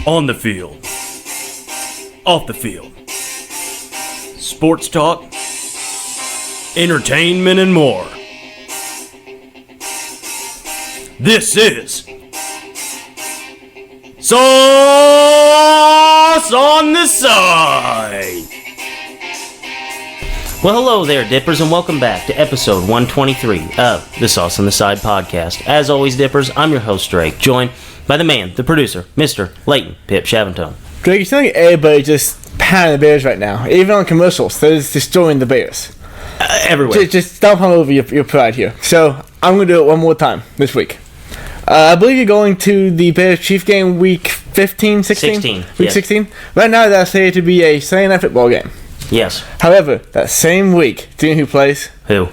On the field. Off the field. Sports talk. Entertainment and more. This is Sauce on the Side. Well, hello there, Dippers, and welcome back to episode 123 of the Sauce on the Side podcast. As always, Dippers, I'm your host, Drake, joined by the man, the producer, Mr. Leighton Pip Shaventone. Drake, you sound like everybody just pounding the Bears right now. Even on commercials, they're just destroying the Bears. Everywhere. Just stomp on over your pride here. So, I'm going to do it one more time this week. I believe you're going to the Bears-Chief game week 15, 16? 16, Week yes. 16? Right now, that's slated to be a Sunday night football game. Yes. However, that same week, do you know who plays? Who?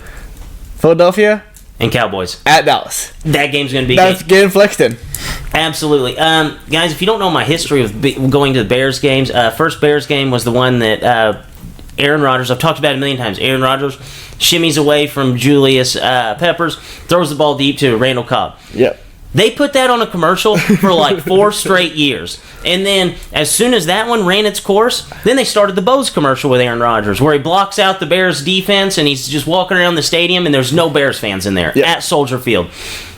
Philadelphia And Cowboys. at Dallas. That game's going to be... That's getting flexed in. Absolutely. Guys, if you don't know my history of going to the Bears games, first Bears game was the one that Aaron Rodgers, I've talked about it a million times, Aaron Rodgers shimmies away from Julius Peppers, throws the ball deep to Randall Cobb. Yep. They put that on a commercial for like 4 straight years. And then as soon as that one ran its course, then they started the Bose commercial with Aaron Rodgers where he blocks out the Bears defense and he's just walking around the stadium and there's no Bears fans in there at Soldier Field.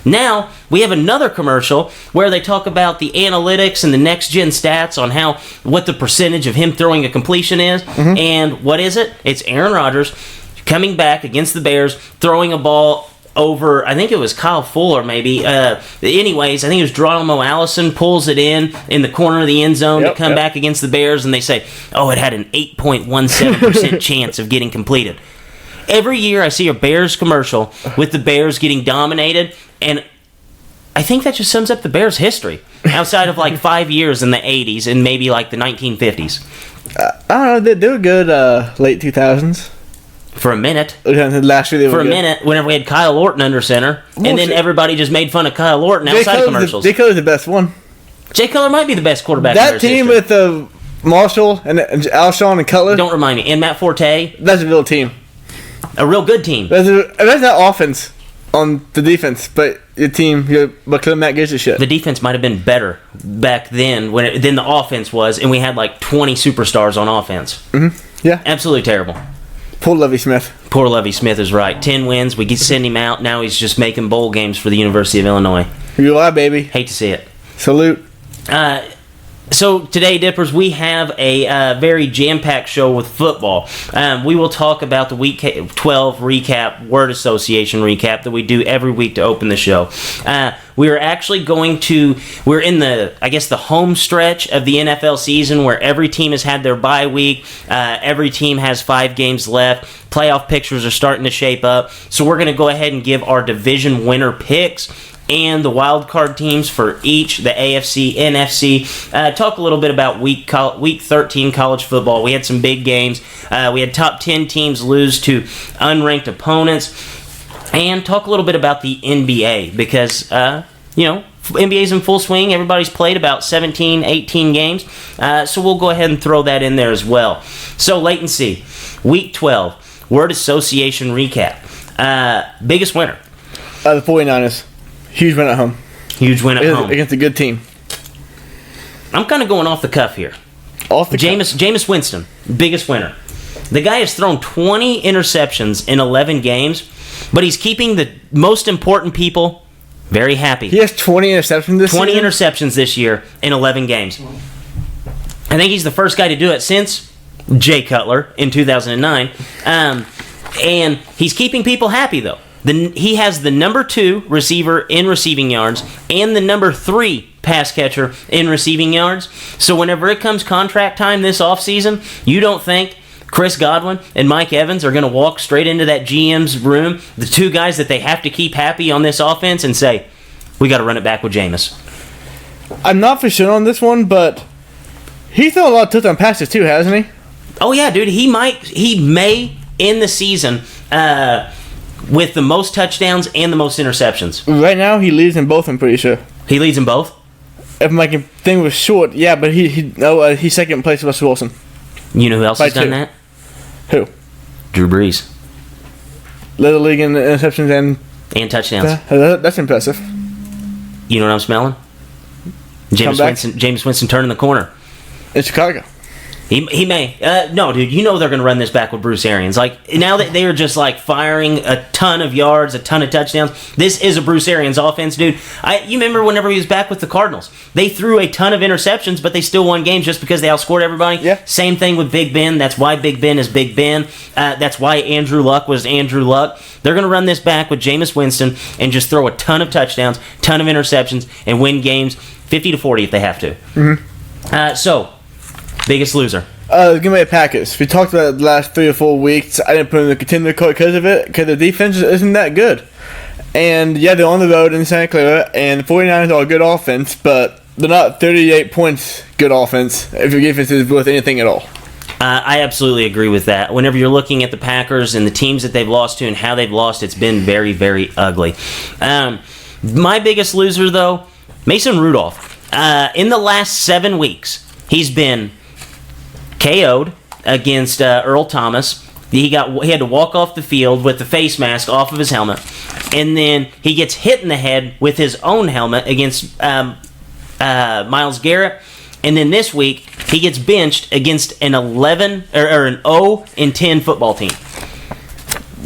Now we have another commercial where they talk about the analytics and the next-gen stats on what the percentage of him throwing a completion is. Mm-hmm. And what is it? It's Aaron Rodgers coming back against the Bears, throwing a ball over, I think it was Kyle Fuller maybe. Anyways, I think it was Geronimo Allison pulls it in the corner of the end zone to come back against the Bears, and they say, oh, it had an 8.17% chance of getting completed. Every year I see a Bears commercial with the Bears getting dominated, and I think that just sums up the Bears' history outside of like 5 years in the 80s and maybe like the 1950s. I don't know, they were good late 2000s. For a minute. Last year they were For a good. minute, whenever we had Kyle Orton under center, and then everybody just made fun of Kyle Orton outside of commercials. Jay Cutler's the best one. Jay Cutler might be the best quarterback in That Bears team history. with Marshall and Alshon and Cutler, Don't remind me. And Matt Forte, that's a real team. a real good team. That's not offense on the defense, but but Matt gives a shit. The defense might have been better back then than the offense was, and we had like 20 superstars on offense. Mm-hmm. Yeah. Absolutely terrible. Poor Lovie Smith. Poor Lovie Smith is right. 10 wins. We send him out. Now he's just making bowl games for the University of Illinois. You are, baby. Hate to see it. Salute. So today, Dippers, we have a very jam-packed show with football. We will talk about the Week 12 recap, word association recap that we do every week to open the show. We're in the home stretch of the NFL season where every team has had their bye week. Every team has 5 games left. Playoff pictures are starting to shape up. So we're going to go ahead and give our division winner picks and the wild card teams for each, the AFC, NFC. Talk a little bit about week 13 college football. We had some big games. We had top 10 teams lose to unranked opponents. And talk a little bit about the NBA because, NBA's in full swing. Everybody's played about 17, 18 games. So we'll go ahead and throw that in there as well. So, latency, Week 12, word association recap. Biggest winner. The 49ers. Huge win at home. Huge win at home. Against a good team. I'm kind of going off the cuff here. Jameis Winston, biggest winner. The guy has thrown 20 interceptions in 11 games, but he's keeping the most important people very happy. He has 20 interceptions this year? 20 interceptions this year in 11 games. I think he's the first guy to do it since Jay Cutler in 2009. And he's keeping people happy, though. He has the number 2 receiver in receiving yards and the number 3 pass catcher in receiving yards. So whenever it comes contract time this offseason, you don't think Chris Godwin and Mike Evans are going to walk straight into that GM's room, the 2 guys that they have to keep happy on this offense, and say, we got to run it back with Jameis. I'm not for sure on this one, but he's thrown a lot of touchdown passes too, hasn't he? Oh, yeah, dude. He may end the season with the most touchdowns and the most interceptions. Right now, he leads in both, I'm pretty sure. He leads in both? If my thing was short, yeah, but he's second in place to Russell Wilson. You know who else has done 2. that? Who? Drew Brees. Led the league in interceptions and touchdowns. That's impressive. You know what I'm smelling? James back? Winston turning the corner. In Chicago. He may. No, dude, you know they're going to run this back with Bruce Arians. Like, now that they are just, like, firing a ton of yards, a ton of touchdowns, this is a Bruce Arians offense, dude. You remember whenever he was back with the Cardinals? They threw a ton of interceptions, but they still won games just because they outscored everybody. Yeah. Same thing with Big Ben. That's why Big Ben is Big Ben. That's why Andrew Luck was Andrew Luck. They're going to run this back with Jameis Winston and just throw a ton of touchdowns, ton of interceptions, and win games 50-40 if they have to. Mm-hmm. So, biggest loser. Green Bay Packers. We talked about it the last 3 or 4 weeks. I didn't put in the contender court because of it, because the defense isn't that good. And yeah, they're on the road in Santa Clara, and the 49ers are a good offense, but they're not 38 points good offense if your defense is worth anything at all. I absolutely agree with that. Whenever you're looking at the Packers and the teams that they've lost to and how they've lost, it's been very, very ugly. My biggest loser, though, Mason Rudolph. In the last 7 weeks, he's been KO'd against Earl Thomas. He had to walk off the field with the face mask off of his helmet, and then he gets hit in the head with his own helmet against Myles Garrett. And then this week he gets benched against an 11 or an 0-10 football team.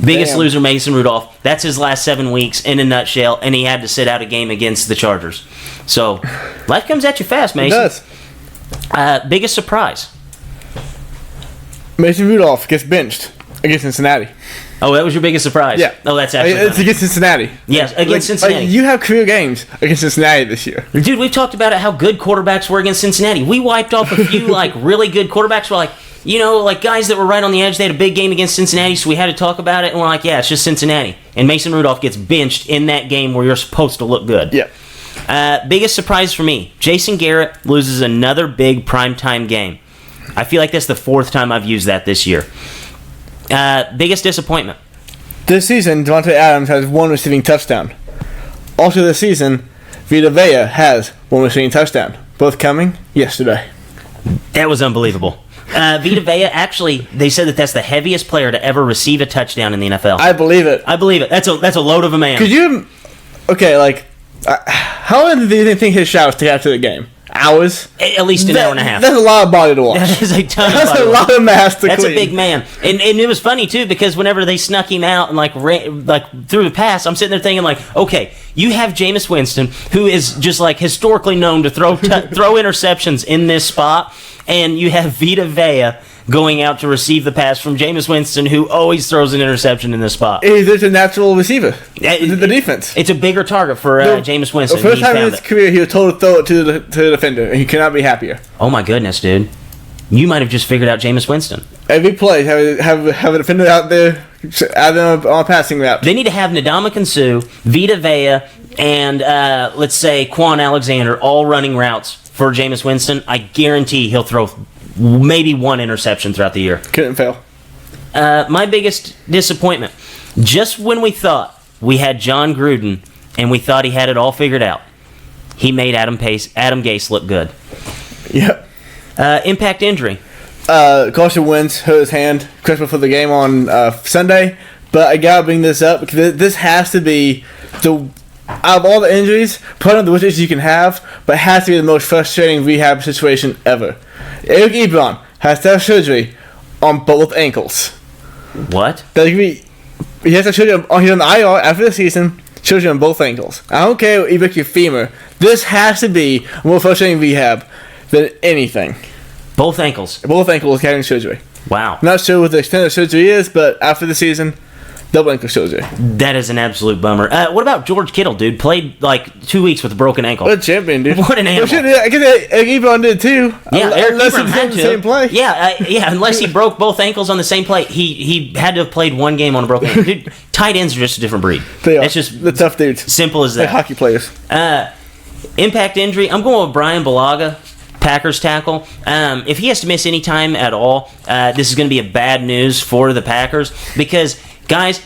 Biggest Damn. loser, Mason Rudolph. That's his last 7 weeks in a nutshell, and he had to sit out a game against the Chargers. So life comes at you fast, Mason. It does. Biggest surprise. Mason Rudolph gets benched against Cincinnati. Oh, that was your biggest surprise? Yeah. Oh, that's actually It's funny. against Cincinnati. Yes, against Cincinnati. you have career games against Cincinnati this year. Dude, we've talked about it, how good quarterbacks were against Cincinnati. We wiped off a few, like, really good quarterbacks. We're like, you know, like, guys that were right on the edge. They had a big game against Cincinnati, so we had to talk about it. And we're like, yeah, it's just Cincinnati. And Mason Rudolph gets benched in that game where you're supposed to look good. Yeah. Biggest surprise for me, Jason Garrett loses another big primetime game. I feel like that's the 4th time I've used that this year. Biggest disappointment. This season, Devontae Adams has 1 receiving touchdown. Also this season, Vita Vea has 1 receiving touchdown. Both coming yesterday. That was unbelievable. Vita Vea, actually, they said that that's the heaviest player to ever receive a touchdown in the NFL. I believe it. I believe it. That's a load of a man. Could you... Okay, like... how long do you think his showers take after the game? Hours? At least an hour and a half. That's a lot of body to watch. That is a ton of That's body a to lot of mass to That's clean. a big man, and it was funny too because whenever they snuck him out and like through the pass, I'm sitting there thinking like, okay, you have Jameis Winston, who is just like historically known to throw interceptions in this spot, and you have Vita Vea going out to receive the pass from Jameis Winston, who always throws an interception in this spot. He's just a natural receiver. The defense. It's a bigger target for Jameis Winston. The first He time in found his it. career, he was told to throw it to the defender, and he cannot be happier. Oh my goodness, dude! You might have just figured out Jameis Winston. Every play, have a defender out there on a passing route. They need to have Ndamukong Suh, Vita Vea, and let's say Quan Alexander all running routes for Jameis Winston. I guarantee he'll throw maybe 1 interception throughout the year. Couldn't fail. My biggest disappointment, just when we thought we had John Gruden and we thought he had it all figured out, he made Adam Gase look good. Yep. Impact injury. Carson Wentz hurt his hand just before the game on Sunday, but I gotta bring this up because this has to be out of all the injuries, probably not the worst injuries you can have, but it has to be the most frustrating rehab situation ever. Eric Ebron has to have surgery on both ankles. What? He has to have surgery he's on the IR after the season, surgery on both ankles. I don't care if you break your femur. This has to be a more frustrating rehab than anything. Both ankles. Both ankles having surgery. Wow. Not sure what the extent of surgery is, but after the season, double ankle surgery. That is an absolute bummer. What about George Kittle, dude? Played like 2 weeks with a broken ankle. What a champion, dude. What an animal. I guess Eric Ebron did too. Yeah, Eric unless Ebron it's had the to. same play. Yeah, unless he broke both ankles on the same play. He had to have played 1 game on a broken ankle. Dude, tight ends are just a different breed. They are. It's just the tough dudes. simple as Like that. hockey players. Impact injury, I'm going with Brian Bulaga, Packers tackle. If he has to miss any time at all, this is going to be a bad news for the Packers because, guys,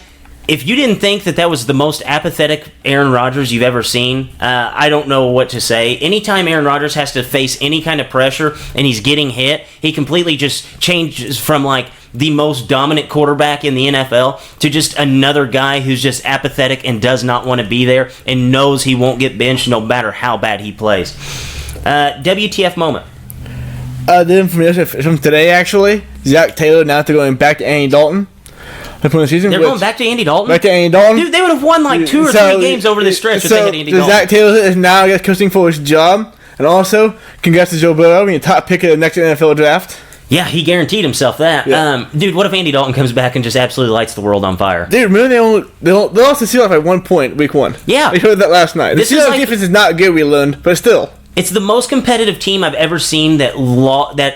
if you didn't think that was the most apathetic Aaron Rodgers you've ever seen, I don't know what to say. Anytime Aaron Rodgers has to face any kind of pressure and he's getting hit, he completely just changes from like the most dominant quarterback in the NFL to just another guy who's just apathetic and does not want to be there and knows he won't get benched no matter how bad he plays. WTF moment. The information from today, actually. Zach Taylor now they're going back to Andy Dalton. They're going back to Andy Dalton? Back to Andy Dalton. Dude, they would have won like 2 or 3 games over this stretch if they had Andy Dalton. Zach Taylor is now, I guess, coaching for his job. And also, congrats to Joe Burrow, being the top pick of the next NFL draft. Yeah, he guaranteed himself that. Yeah. Dude, what if Andy Dalton comes back and just absolutely lights the world on fire? Dude, remember they lost the Seahawks by 1 point week 1. Yeah. We heard that last night. The This is Seahawks like- defense is not good, we learned, but still. It's the most competitive team I've ever seen that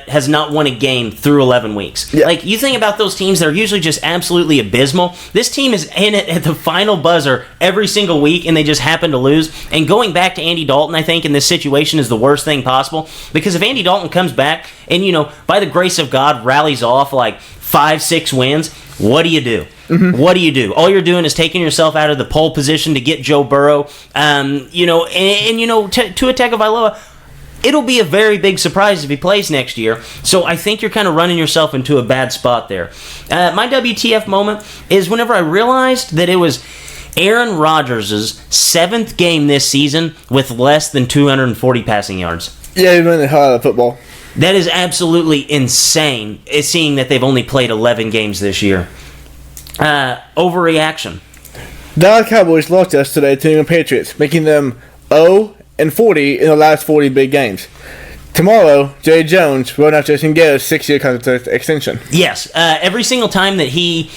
has not won a game through 11 weeks. Yeah. Like, you think about those teams, they're usually just absolutely abysmal. This team is in it at the final buzzer every single week, and they just happen to lose. And going back to Andy Dalton, I think, in this situation is the worst thing possible. Because if Andy Dalton comes back and, by the grace of God, rallies off like 5-6 wins, what do you do? Mm-hmm. What do you do? All you're doing is taking yourself out of the pole position to get Joe Burrow. Tua Tagovailoa, it'll be a very big surprise if he plays next year. So I think you're kind of running yourself into a bad spot there. My WTF moment is whenever I realized that it was Aaron Rodgers' 7th game this season with less than 240 passing yards. Yeah, he's running the hell out of football. That is absolutely insane, seeing that they've only played 11 games this year. Overreaction. Dallas Cowboys lost yesterday to New England Patriots, making them 0-40 in the last 40 big games. Tomorrow, Jerry Jones wrote out Jason Garrett's 6-year contract extension. Yes, every single time that he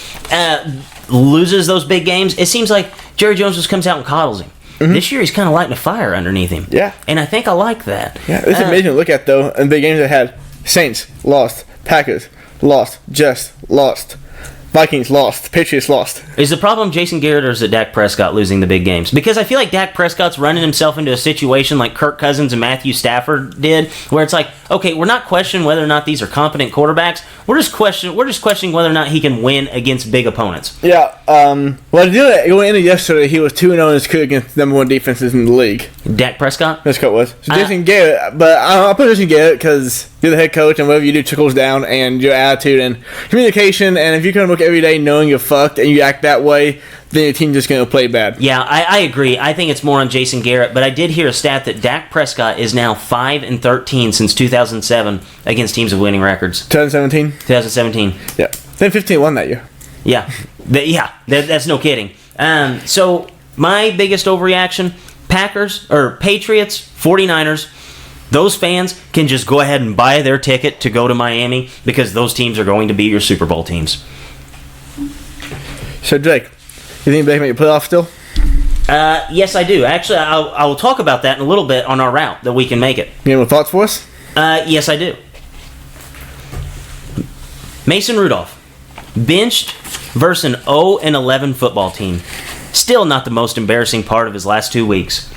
loses those big games, it seems like Jerry Jones just comes out and coddles him. Mm-hmm. This year, he's kind of lighting a fire underneath him. Yeah. And I think I like that. Yeah, it's amazing to look at, though, in big games they had. Saints, lost. Packers, lost. Jets, lost. Vikings lost. Patriots lost. Is the problem Jason Garrett or is it Dak Prescott losing the big games? Because I feel like Dak Prescott's running himself into a situation like Kirk Cousins and Matthew Stafford did, where it's like, okay, we're not questioning whether or not these are competent quarterbacks. We're just questioning whether or not he can win against big opponents. Yeah. Well, going into yesterday, he was 2-0 in his career against the number 1 defenses in the league. Dak Prescott? Prescott was. So Jason Garrett, but I'll put Jason Garrett because you're the head coach, and whatever you do trickles down, and your attitude and communication. And if you come to work every day knowing you're fucked and you act that way, then your team's just going to play bad. Yeah, I agree. I think it's more on Jason Garrett, but I did hear a stat that Dak Prescott is now 5-13 since 2007 against teams with winning records. 2017. 2017. Yeah. Then 15 won that year. Yeah, that's no kidding. So my biggest overreaction: Patriots, 49ers. Those fans can just go ahead and buy their ticket to go to Miami because those teams are going to be your Super Bowl teams. So Drake, you think they can make the playoffs still? Yes, I do. Actually, I will talk about that in a little bit on our route that we can make it. You have any thoughts for us? Yes, I do. Mason Rudolph, benched versus an 0-11 football team. Still not the most embarrassing part of his last 2 weeks.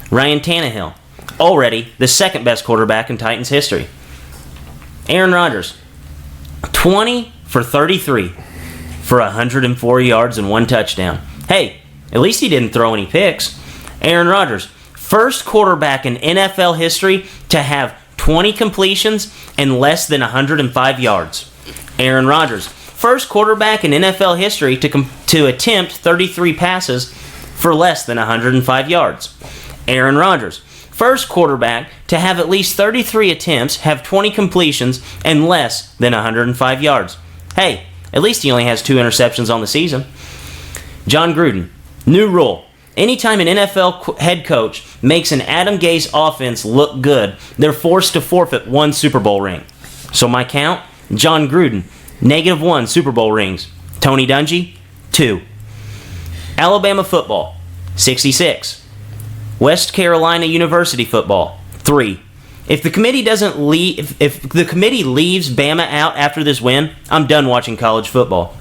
Ryan Tannehill, already the second best quarterback in Titans history. Aaron Rodgers, 20 for 33 for 104 yards and 1 touchdown. Hey, at least he didn't throw any picks. Aaron Rodgers, first quarterback in NFL history to have 20 completions and less than 105 yards. Aaron Rodgers, first quarterback in NFL history to attempt 33 passes for less than 105 yards. Aaron Rodgers, first quarterback to have at least 33 attempts, have 20 completions, and less than 105 yards. Hey, at least he only has 2 interceptions on the season. John Gruden, new rule. Anytime an NFL head coach makes an Adam Gase offense look good, they're forced to forfeit 1 Super Bowl ring. So my count, John Gruden, -1 Super Bowl rings. Tony Dungy, 2. Alabama football, 66. West Carolina University football, 3. If the committee if the committee leaves Bama out after this win, I'm done watching college football.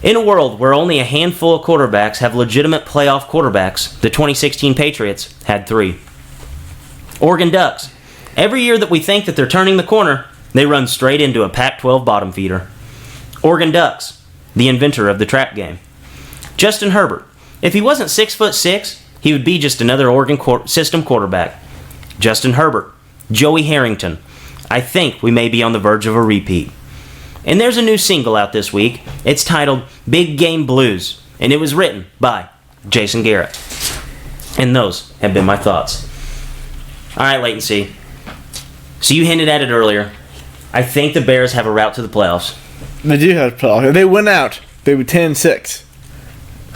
In a world where only a handful of quarterbacks have legitimate playoff quarterbacks, the 2016 Patriots had 3. Oregon Ducks. Every year that we think that they're turning the corner, they run straight into a Pac-12 bottom feeder. Oregon Ducks, the inventor of the trap game. Justin Herbert. If he wasn't 6'6", he would be just another Oregon system quarterback. Justin Herbert. Joey Harrington. I think we may be on the verge of a repeat. And there's a new single out this week. It's titled Big Game Blues, and it was written by Jason Garrett. And those have been my thoughts. All right, latency. So you hinted at it earlier. I think the Bears have a route to the playoffs. They do have a playoff. If they win out, they would 10-6.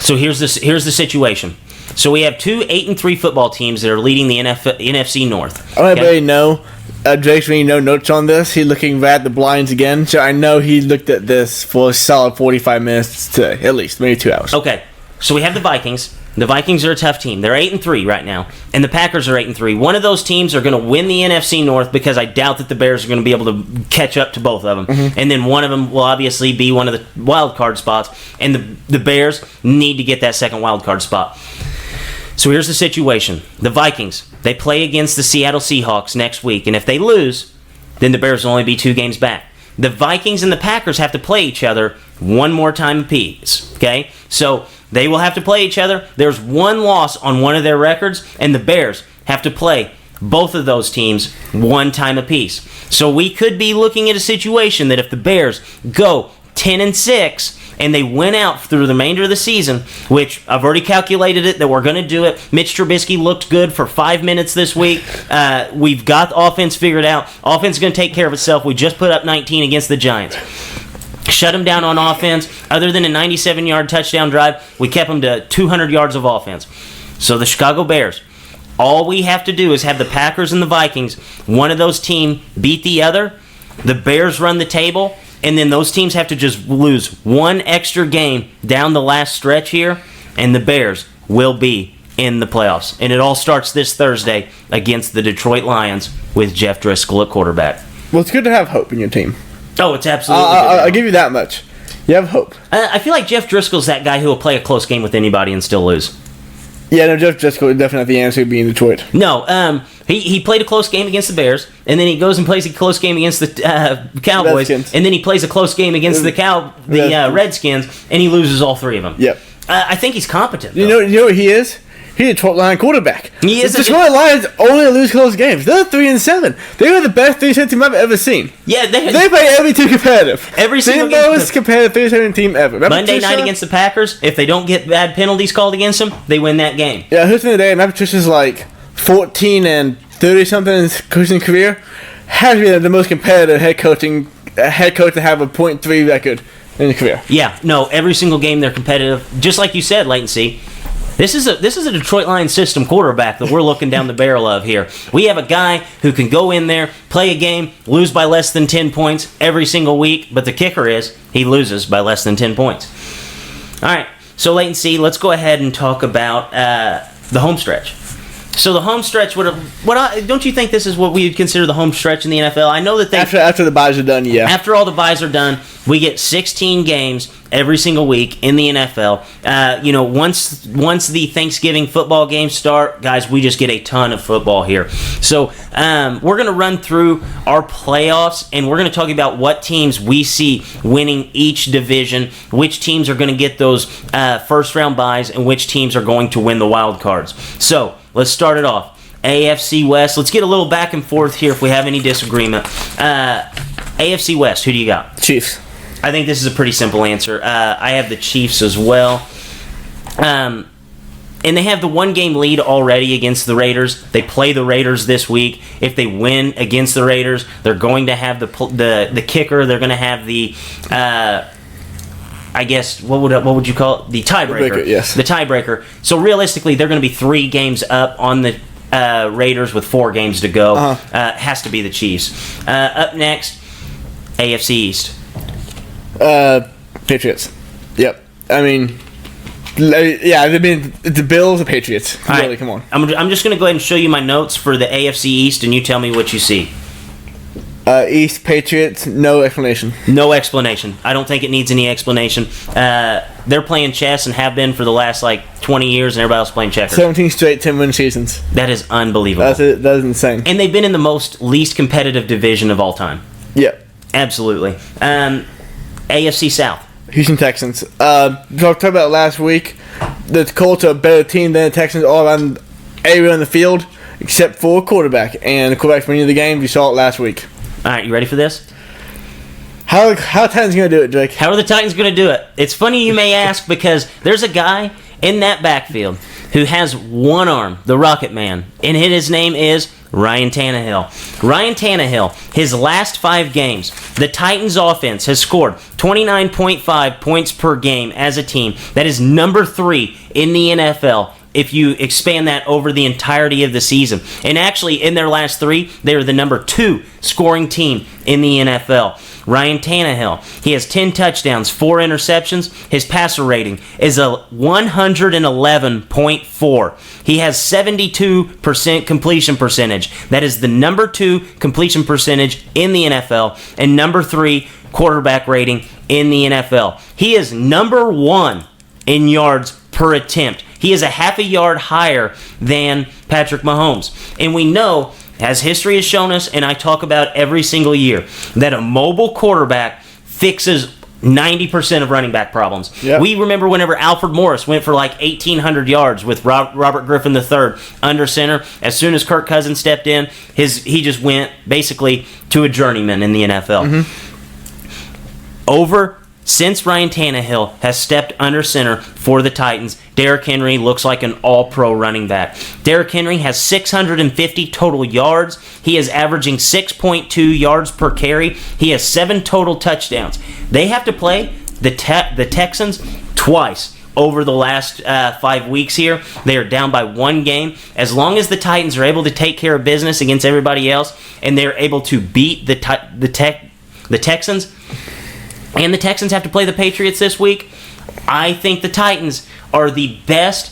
So here's the situation. So we have two 8-3 football teams that are leading the NFC North. I let everybody know, Drake's reading no notes on this. He's looking right at the blinds again. So I know he looked at this for a solid 45 minutes today, at least, maybe 2 hours. Okay, so we have the Vikings. The Vikings are a tough team. They're 8-3 right now, and the Packers are 8-3. One of those teams are going to win the NFC North because I doubt that the Bears are going to be able to catch up to both of them. And then one of them will obviously be one of the wild card spots, and the Bears need to get that second wild card spot. So here's the situation. The Vikings, they play against the Seattle Seahawks next week, and if they lose, then the Bears will only be 2 games back. The Vikings and the Packers have to play each other one more time apiece, okay? So they will have to play each other. There's one loss on one of their records, and the Bears have to play both of those teams one time apiece. So we could be looking at a situation that if the Bears go 10-6 and they win out through the remainder of the season, which I've already calculated it that we're going to do it. Mitch Trubisky looked good for 5 minutes this week. We've got the offense figured out. Offense is going to take care of itself. We just put up 19 against the Giants. Shut them down on offense. Other than a 97-yard touchdown drive, we kept them to 200 yards of offense. So the Chicago Bears, all we have to do is have the Packers and the Vikings, one of those teams beat the other. The Bears run the table, and then those teams have to just lose one extra game down the last stretch here, and the Bears will be in the playoffs. And it all starts this Thursday against the Detroit Lions with Jeff Driscoll at quarterback. Well, it's good to have hope in your team. Oh, it's absolutely good. I'll give you that much. You have hope. I feel like Jeff Driscoll's that guy who will play a close game with anybody and still lose. Yeah, no, Jeff Driscoll would definitely have the answer to be in Detroit. No, he played a close game against the Bears, and then he goes and plays a close game against the Cowboys, Redskins. and then he plays a close game against the Redskins, and he loses all 3 of them. Yep. I think he's competent. You know what he is? He's a Detroit Lion quarterback. He is The Detroit Lions only lose close games. They're 3-7. They were the best 3-7 team I've ever seen. Yeah, They play every team competitive. Every single They're the game. most competitive 3-7 team ever. Remember Monday night Patricia? against the Packers, if they don't get bad penalties called against them, they win that game. Yeah, who's in the day? Remember Patricia's like 14 and 30 something in his coaching career. Has been the most competitive head coach to have a .3 record in his career. Yeah, no, every single game they're competitive. Just like you said, latency. This is a Detroit Lions system quarterback that we're looking down the barrel of here. We have a guy who can go in there, play a game, lose by less than 10 points every single week, but the kicker is he loses by less than 10 points. All right, so latency, let's go ahead and talk about the home stretch. So the home stretch, don't you think this is what we would consider the home stretch in the NFL? I know that they After the buys are done, yeah. After all the buys are done, we get 16 games every single week in the NFL. Once the Thanksgiving football games start, guys, we just get a ton of football here. So we're going to run through our playoffs, and we're going to talk about what teams we see winning each division, which teams are going to get those first-round buys, and which teams are going to win the wild cards. So let's start it off. AFC West. Let's get a little back and forth here if we have any disagreement. AFC West, who do you got? Chiefs. I think this is a pretty simple answer. I have the Chiefs as well. And they have the 1-game lead already against the Raiders. They play the Raiders this week. If they win against the Raiders, they're going to have the kicker. They're going to have the I guess what would you call it? The tiebreaker. Yes. The tiebreaker. So realistically, they're going to be 3 games up on the Raiders with 4 games to go. Has to be the Chiefs. Up next, AFC East. Patriots. Yep. I mean, the Bills or Patriots. All Really, right. come on. I'm just going to go ahead and show you my notes for the AFC East, and you tell me what you see. East Patriots, no explanation. No explanation. I don't think it needs any explanation. They're playing chess and have been for the last 20 years, and everybody else playing checkers. 17 straight 10-win seasons. That is unbelievable. That is insane. And they've been in the most least competitive division of all time. Yep. Absolutely. AFC South. Houston Texans. Talked about last week. The Colts are a better team than the Texans all around everywhere on the field, except for quarterback. And the quarterback's winning the game. We saw it last week. All right, you ready for this? How are Titans going to do it, Drake? How are the Titans going to do it? It's funny you may ask because there's a guy in that backfield who has one arm, the Rocket Man, and his name is Ryan Tannehill. Ryan Tannehill, his last 5 games, the Titans offense has scored 29.5 points per game as a team. That is number 3 in the NFL if you expand that over the entirety of the season. And actually, in their last 3, they are the number 2 scoring team in the NFL. Ryan Tannehill, he has 10 touchdowns, 4 interceptions. His passer rating is a 111.4. He has 72% completion percentage. That is the number 2 completion percentage in the NFL and number 3 quarterback rating in the NFL. He is number 1 in yards per attempt. He is a half a yard higher than Patrick Mahomes. And we know, as history has shown us, and I talk about every single year, that a mobile quarterback fixes 90% of running back problems. Yep. We remember whenever Alfred Morris went for like 1,800 yards with Robert Griffin III under center. As soon as Kirk Cousins stepped in, he just went basically to a journeyman in the NFL. Since Ryan Tannehill has stepped under center for the Titans, Derrick Henry looks like an all-pro running back. Derrick Henry has 650 total yards. He is averaging 6.2 yards per carry. He has 7 total touchdowns. They have to play the Texans twice over the last 5 weeks here. They are down by 1 game. As long as the Titans are able to take care of business against everybody else, and they're able to beat the Texans, and the Texans have to play the Patriots this week, I think the Titans are the best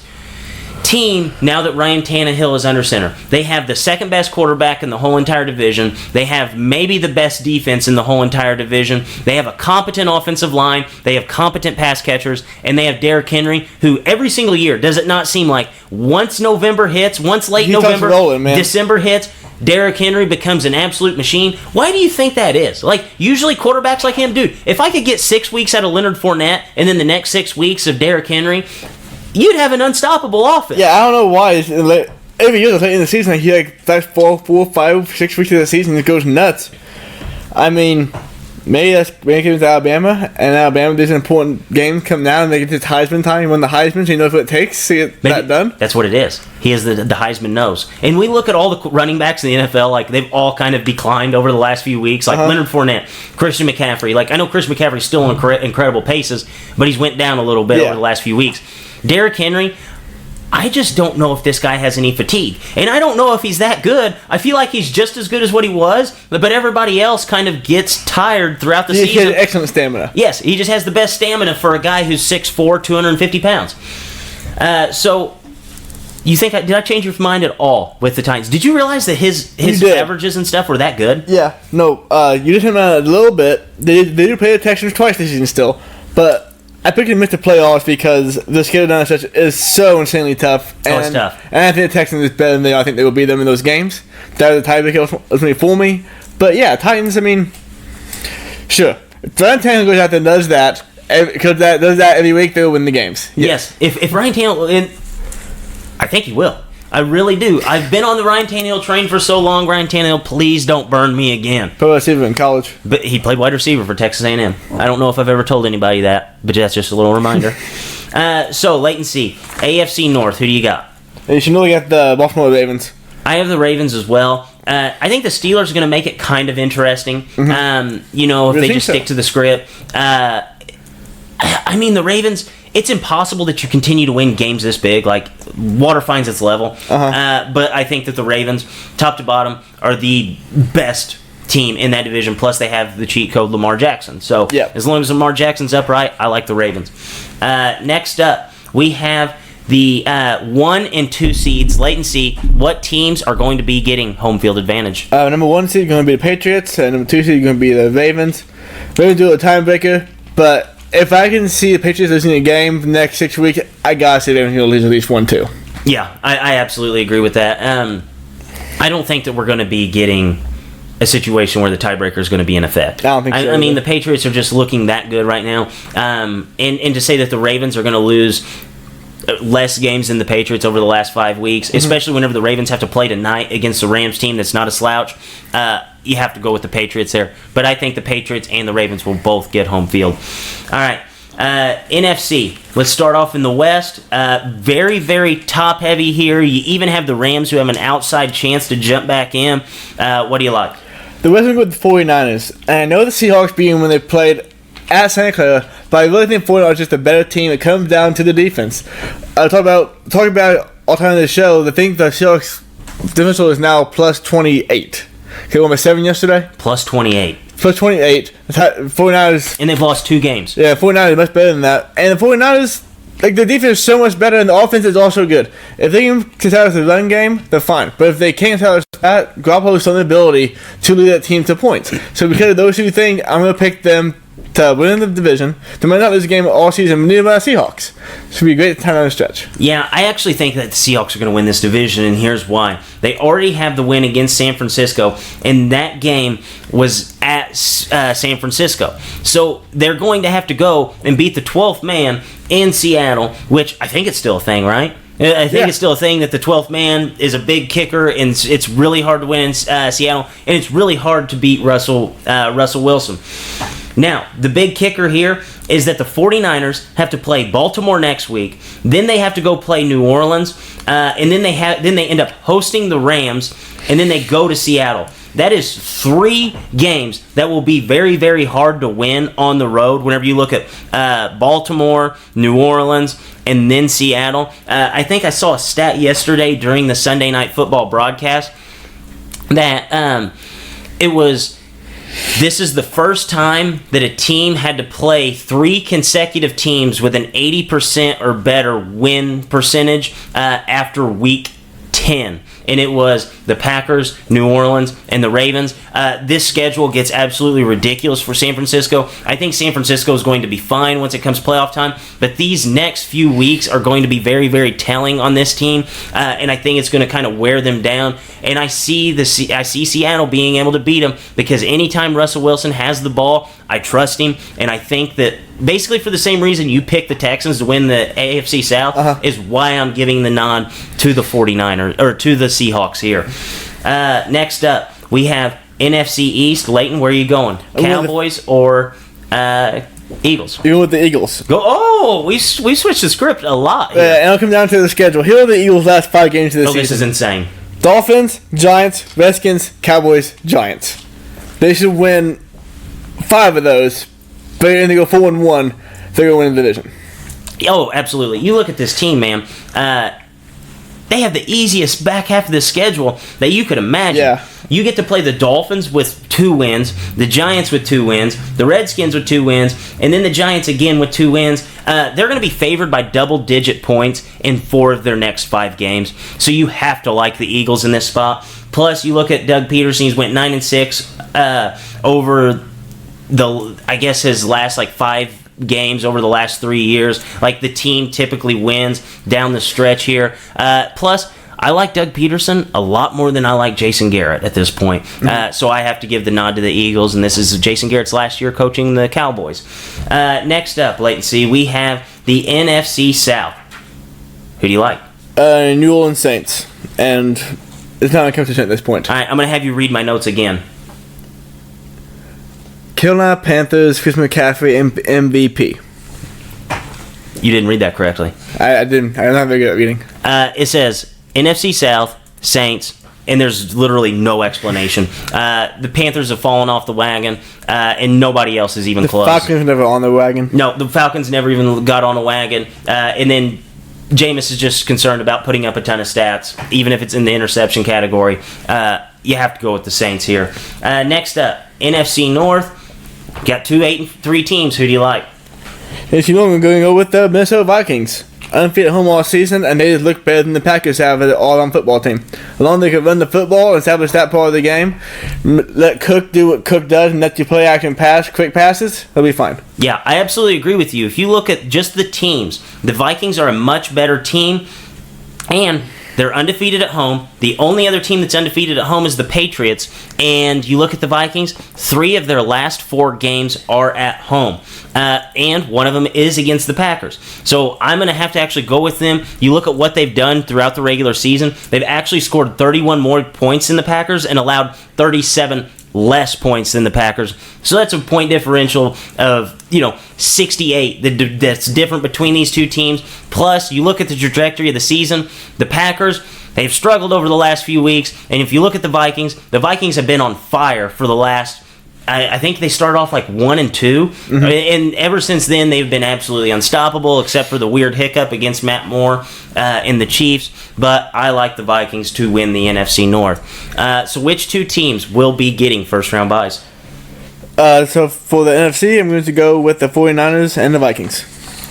team now that Ryan Tannehill is under center. They have the second best quarterback in the whole entire division. They have maybe the best defense in the whole entire division. They have a competent offensive line. They have competent pass catchers. And they have Derrick Henry, who every single year, does it not seem like once November hits, once late November, December hits, Derrick Henry becomes an absolute machine? Why do you think that is? Like, usually quarterbacks like him, dude, if I could get 6 weeks out of Leonard Fournette and then the next 6 weeks of Derrick Henry, you'd have an unstoppable offense. Yeah, I don't know why. Every year, late in the season, he like 4, 5, 6 weeks of the season, it goes nuts. I mean, maybe it comes to Alabama, and Alabama, there's an important game come now, and they get this Heisman time. He won the Heisman, so he knows what it takes to get that done. That's what it is. He is the Heisman knows. And we look at all the running backs in the NFL, like, they've all kind of declined over the last few weeks. Like Leonard Fournette, Christian McCaffrey. Like, I know Christian McCaffrey's still on incredible paces, but he's went down a little bit over the last few weeks. Derrick Henry, I just don't know if this guy has any fatigue. And I don't know if he's that good. I feel like he's just as good as what he was, but everybody else kind of gets tired throughout the season. He has excellent stamina. Yes, he just has the best stamina for a guy who's 6'4", 250 pounds. So, you think, did I change your mind at all with the Titans? Did you realize that his averages and stuff were that good? Yeah, no, you did him out a little bit. They do play the Texans twice this season still, but I picked him to miss the playoffs because the schedule down the stretch is so insanely tough. And, it's tough. And I think the Texans is better than I think they will beat them in those games. That was the tiebreaker ultimately for me. But yeah, Titans, I mean, sure. If Ryan Tannehill goes out there and does that every week, they'll win the games. Yes. If Ryan Tannehill, I think he will. I really do. I've been on the Ryan Tannehill train for so long. Ryan Tannehill, please don't burn me again. Pro receiver in college. But he played wide receiver for Texas A&M. I don't know if I've ever told anybody that, but that's just a little reminder. So, wait and see. AFC North, who do you got? You should know you got the Baltimore Ravens. I have the Ravens as well. I think the Steelers are going to make it kind of interesting. If they just stick to the script. I mean, the Ravens, it's impossible that you continue to win games this big. Like, water finds its level. But I think that the Ravens, top to bottom, are the best team in that division. Plus, they have the cheat code Lamar Jackson. So, as long as Lamar Jackson's upright, I like the Ravens. Next up, we have the 1 and 2 seeds. Wait and see what teams are going to be getting home field advantage. Number 1 seed is going to be the Patriots, and number 2 seed is going to be the Ravens. Ravens do a tiebreaker, but if I can see the Patriots losing a game the next 6 weeks, I gotta see them lose at least 1-2. Yeah, I absolutely agree with that. I don't think that we're going to be getting a situation where the tiebreaker is going to be in effect. I don't think so. I mean, the Patriots are just looking that good right now. And to say that the Ravens are going to lose less games than the Patriots over the last 5 weeks, especially whenever the Ravens have to play tonight against the Rams team that's not a slouch, you have to go with the Patriots there. But I think the Patriots and the Ravens will both get home field. All right, NFC. Let's start off in the West. Very, very top heavy here. You even have the Rams who have an outside chance to jump back in. What do you like? The West with the 49ers. And I know the Seahawks beat them when they played at Santa Clara, but I really think 49ers are just a better team. It comes down to the defense. Talking about all the time in the show, I think the Seahawks differential is now plus 28. Okay, won by 7 yesterday. Plus 28. Plus 28. 49ers. And they've lost 2 games. Yeah, 49ers much better than that. And the 49ers, like, the defense is so much better, and the offense is also good. If they can establish the run game, they're fine. But if they can't establish that, Garoppolo has some ability to lead that team to points. So because of those two things, I'm going to pick them to win the division. They might not lose a game all season, neither by the Seahawks. Should be a great time on the stretch. Yeah, I actually think that the Seahawks are going to win this division, and here's why. They already have the win against San Francisco, and that game was at San Francisco. So they're going to have to go and beat the 12th man in Seattle, which I think it's still a thing, right? I think it's still a thing that the 12th man is a big kicker, and it's really hard to win in Seattle, and it's really hard to beat Russell Wilson. Now, the big kicker here is that the 49ers have to play Baltimore next week. Then they have to go play New Orleans, and then they end up hosting the Rams, and then they go to Seattle. That is 3 games that will be very, very hard to win on the road whenever you look at Baltimore, New Orleans, and then Seattle. I think I saw a stat yesterday during the Sunday Night Football broadcast that this is the first time that a team had to play 3 consecutive teams with an 80% or better win percentage after week 10. And it was the Packers, New Orleans, and the Ravens. This schedule gets absolutely ridiculous for San Francisco. I think San Francisco is going to be fine once it comes playoff time, but these next few weeks are going to be very, very telling on this team, and I think it's going to kind of wear them down. And I see Seattle being able to beat them because anytime Russell Wilson has the ball, I trust him, and I think that basically for the same reason you picked the Texans to win the AFC South is why I'm giving the nod to the 49ers, or to the Seahawks here. Next up, we have NFC East. Leighton, where are you going? Cowboys or Eagles? You go with the Eagles. Go! Oh, we switched the script a lot here. Yeah, and it'll come down to the schedule. Here are the Eagles' last 5 games of the season. This is insane. Dolphins, Giants, Redskins, Cowboys, Giants. They should win 5 of those, but they go 4-1. They're going to win the division. Oh, absolutely. You look at this team, man. They have the easiest back half of the schedule that you could imagine. Yeah. You get to play the Dolphins with 2 wins, the Giants with 2 wins, the Redskins with 2 wins, and then the Giants again with 2 wins. They're going to be favored by double-digit points in 4 of their next 5 games. So you have to like the Eagles in this spot. Plus, you look at Doug Peterson. He's went 9-6 over his last 5 games over the last 3 years. Like, the team typically wins down the stretch here. Plus, I like Doug Peterson a lot more than I like Jason Garrett at this point. So I have to give the nod to the Eagles, and this is Jason Garrett's last year coaching the Cowboys. Next up, Leighton C, we have the NFC South. Who do you like? New Orleans Saints. And it's not a competition at this point. All right, I'm going to have you read my notes again. Carolina Panthers, Chris McCaffrey, MVP. You didn't read that correctly. I didn't. I'm not very good at reading. It says NFC South, Saints, and there's literally no explanation. The Panthers have fallen off the wagon, and nobody else is even close. The Falcons are never on the wagon. No, the Falcons never even got on a wagon. And then Jameis is just concerned about putting up a ton of stats, even if it's in the interception category. You have to go with the Saints here. Next up, NFC North. Got 2 8-3 teams. Who do you like? If you know, I'm going to go with the Minnesota Vikings. Undefeated at home all season, and they just look better than the Packers have as an all-around football team. As long as they can run the football and establish that part of the game, let Cook do what Cook does, and let you play action pass, quick passes, they'll be fine. Yeah, I absolutely agree with you. If you look at just the teams, the Vikings are a much better team, and they're undefeated at home. The only other team that's undefeated at home is the Patriots. And you look at the Vikings, 3 of their last 4 games are at home. And one of them is against the Packers. So I'm going to have to actually go with them. You look at what they've done throughout the regular season. They've actually scored 31 more points than the Packers and allowed 37 less points than the Packers. So that's a point differential of, 68 that's different between these two teams. Plus, you look at the trajectory of the season, the Packers, they've struggled over the last few weeks. And if you look at the Vikings have been on fire for the last, I think they started off like 1-2. And ever since then, they've been absolutely unstoppable, except for the weird hiccup against Matt Moore and the Chiefs. But I like the Vikings to win the NFC North. So which two teams will be getting first-round byes? So for the NFC, I'm going to go with the 49ers and the Vikings.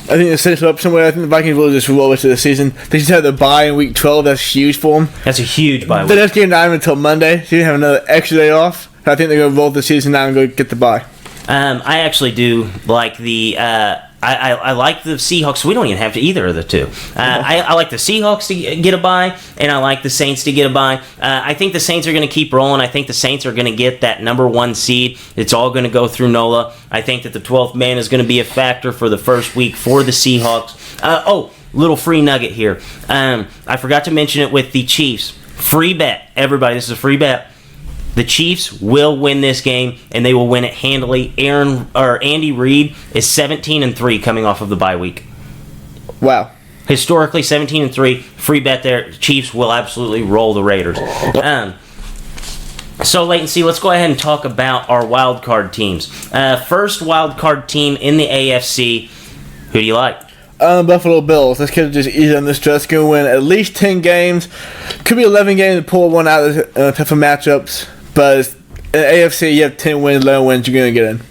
I think it's set up somewhere. I think the Vikings will just roll into the season. They just have the bye in week 12. That's huge for them. That's a huge bye week. The next game not even until Monday, so you have another extra day off. I think they're going to roll the season now and go get the bye. I actually do like the. I like the Seahawks. We don't even have to either of the two. I like the Seahawks to get a bye, and I like the Saints to get a bye. I think the Saints are going to keep rolling. I think the Saints are going to get that number 1 seed. It's all going to go through NOLA. I think that the 12th man is going to be a factor for the first week for the Seahawks. Little free nugget here. I forgot to mention it with the Chiefs. Free bet. Everybody, this is a free bet. The Chiefs will win this game, and they will win it handily. Andy Reid is 17-3 coming off of the bye week. Wow. Historically, 17-3. Free bet there. Chiefs will absolutely roll the Raiders. So, Latency, let's go ahead and talk about our wild card teams. First wild card team in the AFC. Who do you like? Buffalo Bills. This kid just easy on this stretch. Going to win at least 10 games. Could be 11 games to pull one out of the tougher matchups. But in AFC, you have 10 wins, 11 wins, you're going to get in.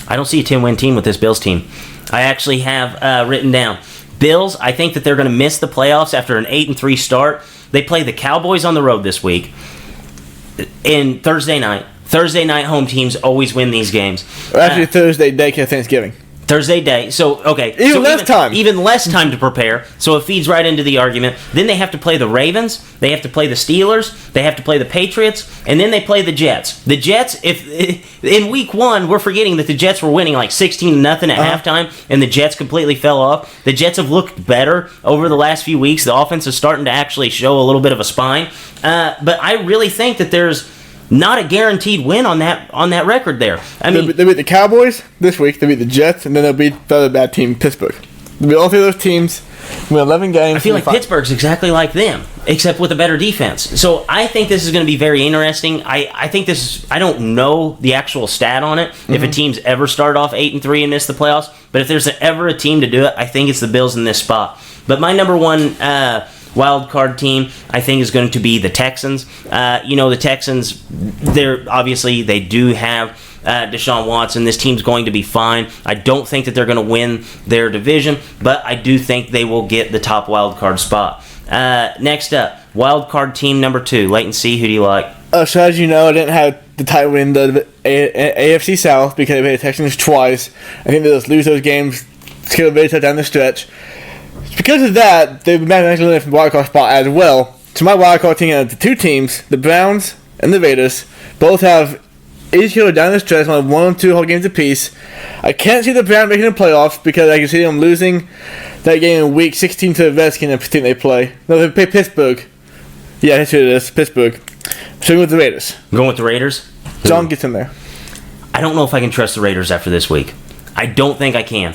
I don't see a 10-win team with this Bills team. I actually have written down. Bills, I think that they're going to miss the playoffs after an 8-3 start. They play the Cowboys on the road this week. And Thursday night home teams always win these games. Actually, Thursday day because Thanksgiving. Thursday day. So, okay. Even less time to prepare. So it feeds right into the argument. Then they have to play the Ravens. They have to play the Steelers. They have to play the Patriots. And then they play the Jets. The Jets, if in week 1, we're forgetting that the Jets were winning like 16-0 at halftime, and the Jets completely fell off. The Jets have looked better over the last few weeks. The offense is starting to actually show a little bit of a spine. But I really think that there's not a guaranteed win on that record there. I mean, they beat the Cowboys this week. They beat the Jets, and then they'll beat the other bad team, Pittsburgh. They beat all 3 of those teams. Win 11 games. I feel like Pittsburgh's exactly like them, except with a better defense. So I think this is going to be very interesting. I think this. I don't know the actual stat on it. If a team's ever started off 8-3 and missed the playoffs, but if there's ever a team to do it, I think it's the Bills in this spot. But my number 1. Wild card team, I think, is going to be the Texans. The Texans, they do have Deshaun Watson. This team's going to be fine. I don't think that they're going to win their division, but I do think they will get the top wild card spot. Next up, wild card team number 2. Latency, who do you like? So as you know, I didn't have the title in the AFC South because they played the Texans twice. I think they'll just lose those games. It's going to be very tough down the stretch. Because of that, they've been mathematically eliminated from the wildcard spot as well. So my wildcard team has the 2 teams, the Browns and the Raiders, both have each killer down the stretch on 1 or 2 whole games apiece. I can't see the Browns making the playoffs because I can see them losing that game in week 16 to the Redskins, I think they play. No, they play Pittsburgh. Yeah, that's who it is, Pittsburgh. So I'm going with the Raiders. Going with the Raiders? John gets in there. I don't know if I can trust the Raiders after this week. I don't think I can.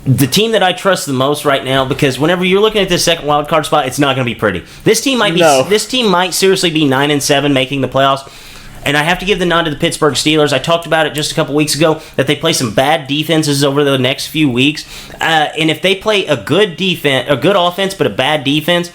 The team that I trust the most right now, because whenever you're looking at this second wild card spot, it's not going to be pretty. This team might seriously be 9-7 making the playoffs. And I have to give the nod to the Pittsburgh Steelers. I talked about it just a couple weeks ago that they play some bad defenses over the next few weeks. And if they play a good offense, but a bad defense,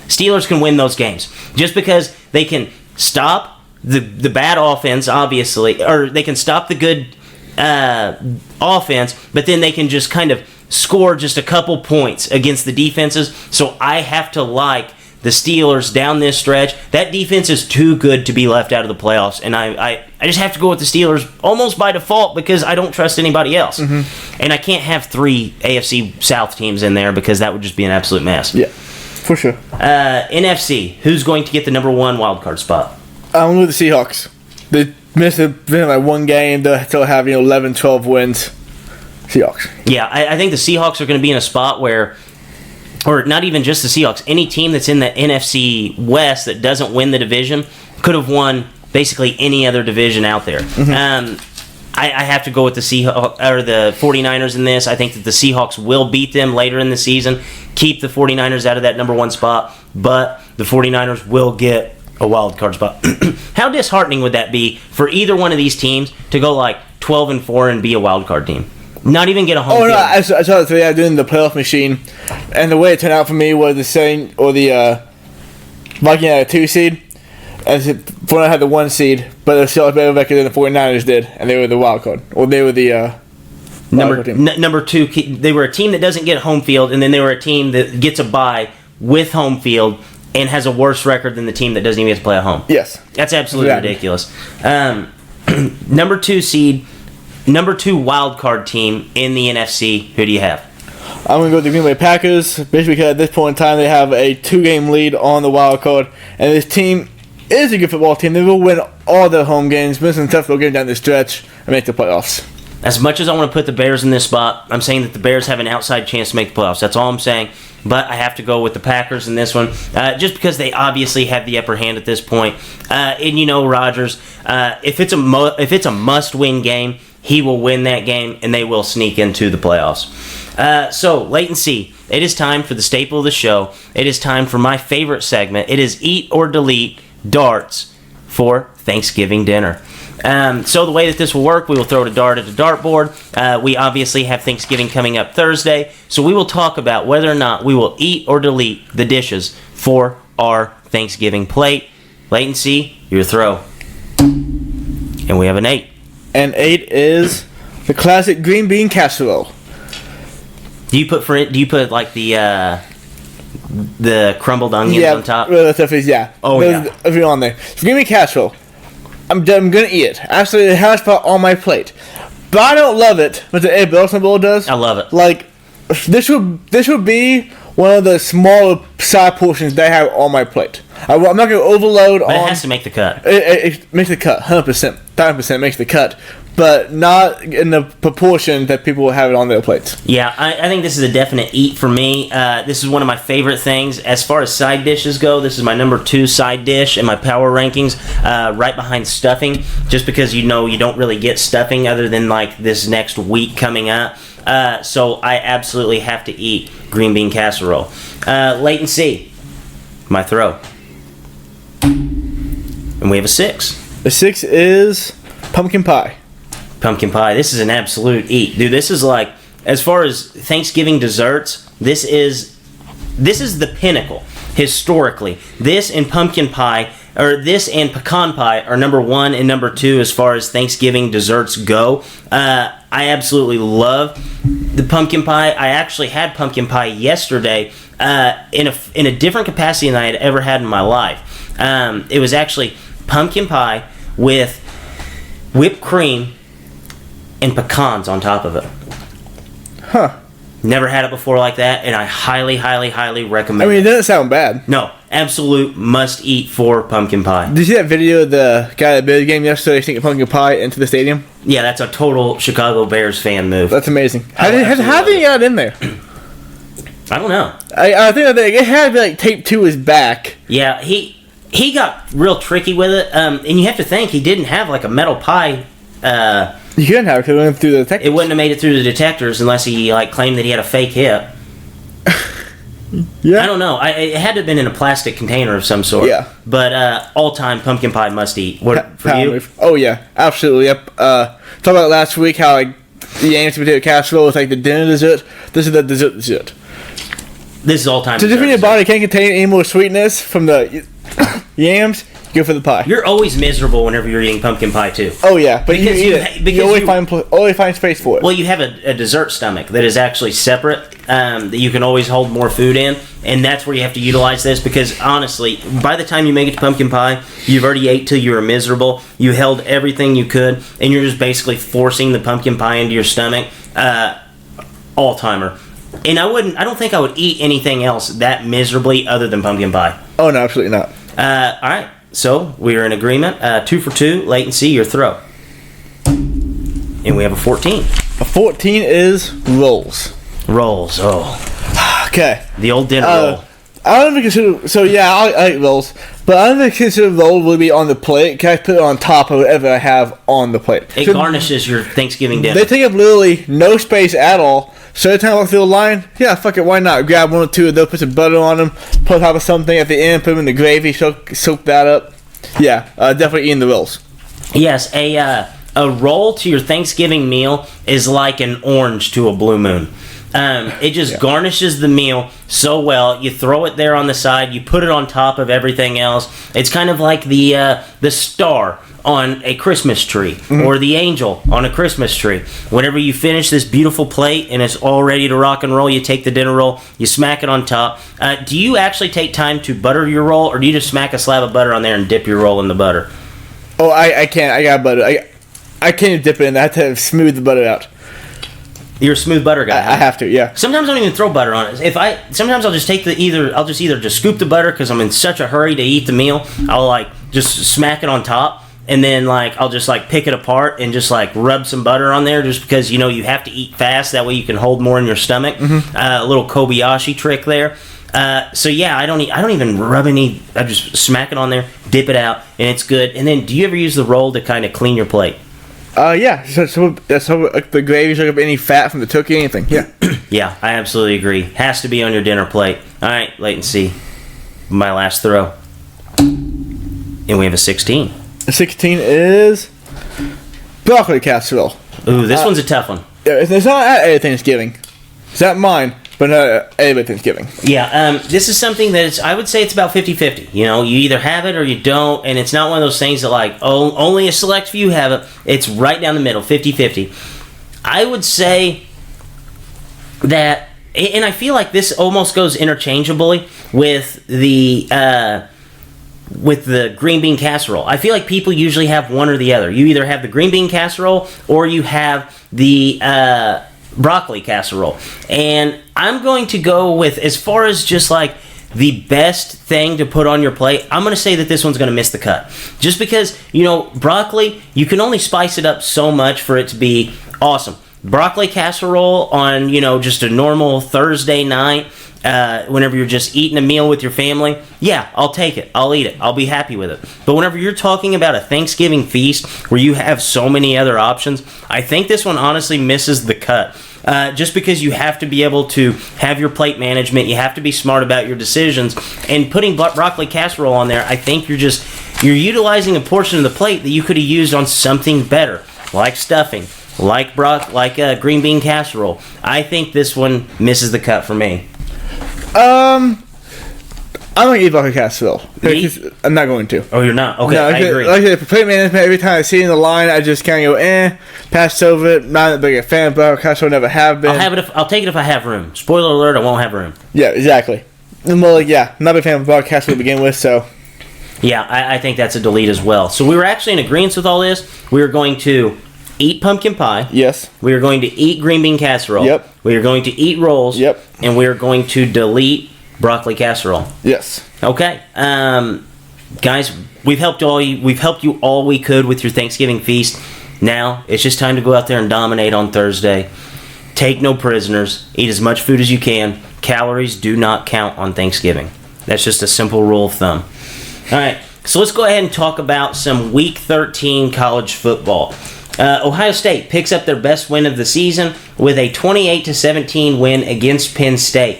Steelers can win those games. Just because they can stop the bad offense, obviously, or they can stop the good offense, but then they can just kind of score just a couple points against the defenses. So I have to like the Steelers down this stretch. That defense is too good to be left out of the playoffs, and I just have to go with the Steelers almost by default because I don't trust anybody else. And I can't have 3 AFC South teams in there because that would just be an absolute mess. Yeah, for sure. NFC, who's going to get the number 1 wild card spot? I'm with the Seahawks. They missed like 1 game. They'll still have 11, 12 wins. Seahawks. Yeah, I think the Seahawks are going to be in a spot where, or not even just the Seahawks, any team that's in the NFC West that doesn't win the division could have won basically any other division out there. I have to go with the Seahawks or the 49ers in this. I think that the Seahawks will beat them later in the season, keep the 49ers out of that number one spot, but the 49ers will get a wild card spot. How disheartening would that be for either one of these teams to go like 12-4 and be a wild card team? Not even get a home Oh, no, field. I saw it today. I was doing the playoff machine, and the way it turned out for me was the same, or the Viking had a 2 seed, and the 49ers had the 1 seed, but they're still a better record than the 49ers did, and they were the wild card. Or they were the Number wild card team. number two, they were a team that doesn't get home field, and then they were a team that gets a bye with home field and has a worse record than the team that doesn't even get to play at home. Yes. That's absolutely Exactly. ridiculous. Number 2 seed, number 2 wild card team in the NFC. Who do you have? I'm going to go with the Green Bay Packers, basically because at this point in time they have a 2-game lead on the wild card, and this team is a good football team. They will win all their home games, miss some tough games down the stretch, and make the playoffs. As much as I want to put the Bears in this spot, I'm saying that the Bears have an outside chance to make the playoffs. That's all I'm saying. But I have to go with the Packers in this one, just because they obviously have the upper hand at this point. And you know, Rodgers, if it's a must-win game, he will win that game, and they will sneak into the playoffs. So, Leighton C., it is time for the staple of the show. It is time for my favorite segment. It is Eat or Delete darts for Thanksgiving dinner. So the way that this will work, we will throw a dart at the dartboard. We obviously have Thanksgiving coming up Thursday, so we will talk about whether or not we will eat or delete the dishes for our Thanksgiving plate. Leighton C., your throw. And we have an 8. And 8 is the classic green bean casserole. Do you put like the crumbled onions on top? Yeah, that stuff is, yeah. Oh, Those- yeah. If you're on there. So green bean casserole. I'm gonna eat it. Absolutely, it has spot on my plate. But I don't love it, but the Ed Belson Bowl does. I love it. Like, this would be one of the smaller side portions that I have on my plate. I'm not going to overload But on. it has to make the cut. It makes the cut, 100%, 1,000% makes the cut, but not in the proportion that people have it on their plates. Yeah, I think this is a definite eat for me. This is one of my favorite things. As far as side dishes go, this is my number 2 side dish in my power rankings, right behind stuffing, just because you don't really get stuffing other than like this next week coming up. So I absolutely have to eat green bean casserole. Leighton C., my throw. And we have a 6. The 6 is pumpkin pie. Pumpkin pie. This is an absolute eat. Dude, this is like, as far as Thanksgiving desserts, this is the pinnacle, historically. This and pumpkin pie, or this and pecan pie are number 1 and number 2 as far as Thanksgiving desserts go. I absolutely love the pumpkin pie. I actually had pumpkin pie yesterday in a different capacity than I had ever had in my life. It was actually pumpkin pie with whipped cream and pecans on top of it. Huh. Never had it before like that, and I highly, highly, highly recommend I mean, it it. doesn't sound bad. No, absolute must eat for pumpkin pie. Did you see that video of the guy at the Bears game yesterday sneaking pumpkin pie into the stadium? Yeah, that's a total Chicago Bears fan move. That's amazing. How Oh, did absolutely. he get it in there? I don't know. I think that it had to be like taped to his back. Yeah, he got real tricky with it, and you have to think he didn't have like a metal pie. You couldn't have it because it went through the detectors. It wouldn't have made it through the detectors unless he like claimed that he had a fake hip. Yeah. I don't know. It had to have been in a plastic container of some sort. Yeah. But all-time pumpkin pie must eat. What for Power you? move. Oh yeah, absolutely. Yep. Talked about last week how like the yams potato casserole is like the dinner dessert. This is the dessert. This is all-time. So just when your dessert. body can't contain any more sweetness from the yams, go for the pie. You're always miserable whenever you're eating pumpkin pie too. Oh yeah, but Because you you- eat it. because You always you- always find space for it. Well, you have a dessert stomach that is actually separate, that you can always hold more food in, and that's where you have to utilize this, because honestly, by the time you make it to pumpkin pie, you've already ate till you were miserable, you held everything you could, and you're just basically forcing the pumpkin pie into your stomach. All-timer. And I don't think I would eat anything else that miserably other than pumpkin pie. Oh no, absolutely not. All right, so we are in agreement. 2 for 2, Leighton C., your throw. And we have a 14. A 14 is rolls. Rolls, oh. Okay. The old dinner roll. I don't even consider. So yeah, I like rolls, but I don't even consider roll will be on the plate. Can I put it on top of whatever I have on the plate? It garnishes your Thanksgiving dinner. They take up literally no space at all. So every time I walk through the line, yeah, fuck it, why not? Grab one or two of those, put some butter on them, put on top of something at the end, put them in the gravy, soak that up. Yeah, definitely eating the rolls. Yes, a roll to your Thanksgiving meal is like an orange to a blue moon. It just garnishes the meal so well. You throw it there on the side. You put it on top of everything else. It's kind of like the star on a Christmas tree or the angel on a Christmas tree. Whenever you finish this beautiful plate and it's all ready to rock and roll, you take the dinner roll, you smack it on top. Do you actually take time to butter your roll, or do you just smack a slab of butter on there and dip your roll in the butter? Oh, I can't. I got butter. I can't even dip it in. I have to smooth the butter out. You're a smooth butter guy. I have to, yeah. Sometimes I don't even throw butter on it. Sometimes I'll just take I'll just scoop the butter because I'm in such a hurry to eat the meal. I'll like just smack it on top, and then like I'll just like pick it apart and just like rub some butter on there, just because you have to eat fast. That way you can hold more in your stomach. A little Kobayashi trick there. So yeah, I don't even rub any. I just smack it on there, dip it out, and it's good. And then, do you ever use the roll to kind of clean your plate? Yeah. So that's how the gravy soak up any fat from the turkey, anything. Yeah. Yeah, I absolutely agree. Has to be on your dinner plate. All right, wait and see. My last throw, and we have a 16. The 16 is broccoli casserole. Ooh, this one's a tough one. Yeah, it's not at Thanksgiving. It's at mine, but not at every Thanksgiving. Yeah, this is something that I would say it's about 50-50. You either have it or you don't, and it's not one of those things that like, oh, only a select few have it. It's right down the middle, 50-50. I would say that, and I feel like this almost goes interchangeably with the green bean casserole. I feel like people usually have one or the other. You either have the green bean casserole or you have the broccoli casserole. And I'm going to go with, as far as just like the best thing to put on your plate, I'm going to say that this one's going to miss the cut. Just because, broccoli, you can only spice it up so much for it to be awesome. Broccoli casserole on, just a normal Thursday night, whenever you're just eating a meal with your family, yeah, I'll take it. I'll eat it. I'll be happy with it. But whenever you're talking about a Thanksgiving feast where you have so many other options, I think this one honestly misses the cut. Just because you have to be able to have your plate management, you have to be smart about your decisions, and putting broccoli casserole on there, I think you're utilizing a portion of the plate that you could have used on something better, like stuffing, like green bean casserole. I think this one misses the cut for me. I'm going to eat broccoli casserole. I'm not going to. Oh, you're not? Okay, no, I agree. Like the plate management, every time I see it in the line, I just kind of go, pass over it. Not that big a fan of broccoli casserole, never have been. I'll take it if I have room. Spoiler alert, I won't have room. Yeah, exactly. Well, not a big fan of broccoli casserole to begin with, so. Yeah, I think that's a delete as well. So we were actually in agreement with all this. We were going to eat pumpkin pie. Yes. We are going to eat green bean casserole. Yep. We are going to eat rolls. Yep. And we are going to delete broccoli casserole. Yes. Okay. Guys, we've helped you all we could with your Thanksgiving feast. Now it's just time to go out there and dominate on Thursday. Take no prisoners. Eat as much food as you can. Calories do not count on Thanksgiving. That's just a simple rule of thumb. All right. So let's go ahead and talk about some Week 13 college football. Ohio State picks up their best win of the season with a 28-17 win against Penn State.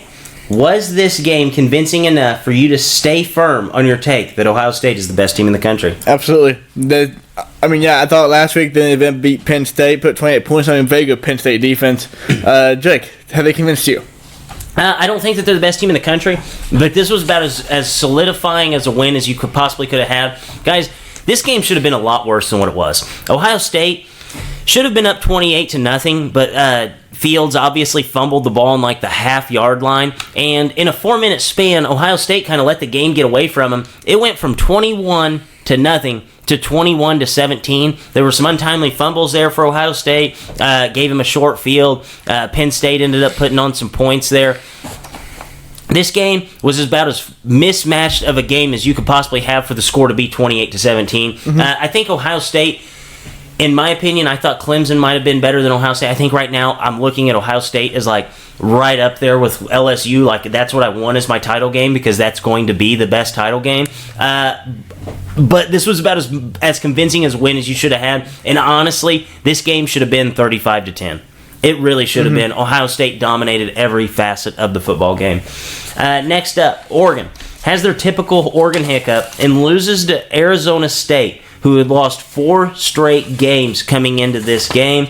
Was this game convincing enough for you to stay firm on your take that Ohio State is the best team in the country? Absolutely. I thought last week the event beat Penn State, put 28 points on a very good Penn State defense. Jake, have they convinced you? I don't think that they're the best team in the country, but this was about as solidifying as a win as you could have had. Guys, this game should have been a lot worse than what it was. Ohio State should have been up 28-0, but Fields obviously fumbled the ball on like the half-yard line, and in a 4-minute span, Ohio State kind of let the game get away from them. It went from 21-0 to 21-17. There were some untimely fumbles there for Ohio State. Gave him a short field. Penn State ended up putting on some points there. This game was about as mismatched of a game as you could possibly have for the score to be 28-17. Mm-hmm. I think Ohio State in my opinion, I thought Clemson might have been better than Ohio State. I think right now I'm looking at Ohio State as like right up there with LSU. Like that's what I want as my title game because that's going to be the best title game. But this was about as convincing as a win as you should have had. And honestly, this game should have been 35-10. It really should have been. Ohio State dominated every facet of the football game. Next up, Oregon has their typical Oregon hiccup and loses to Arizona State, who had lost 4 straight games coming into this game.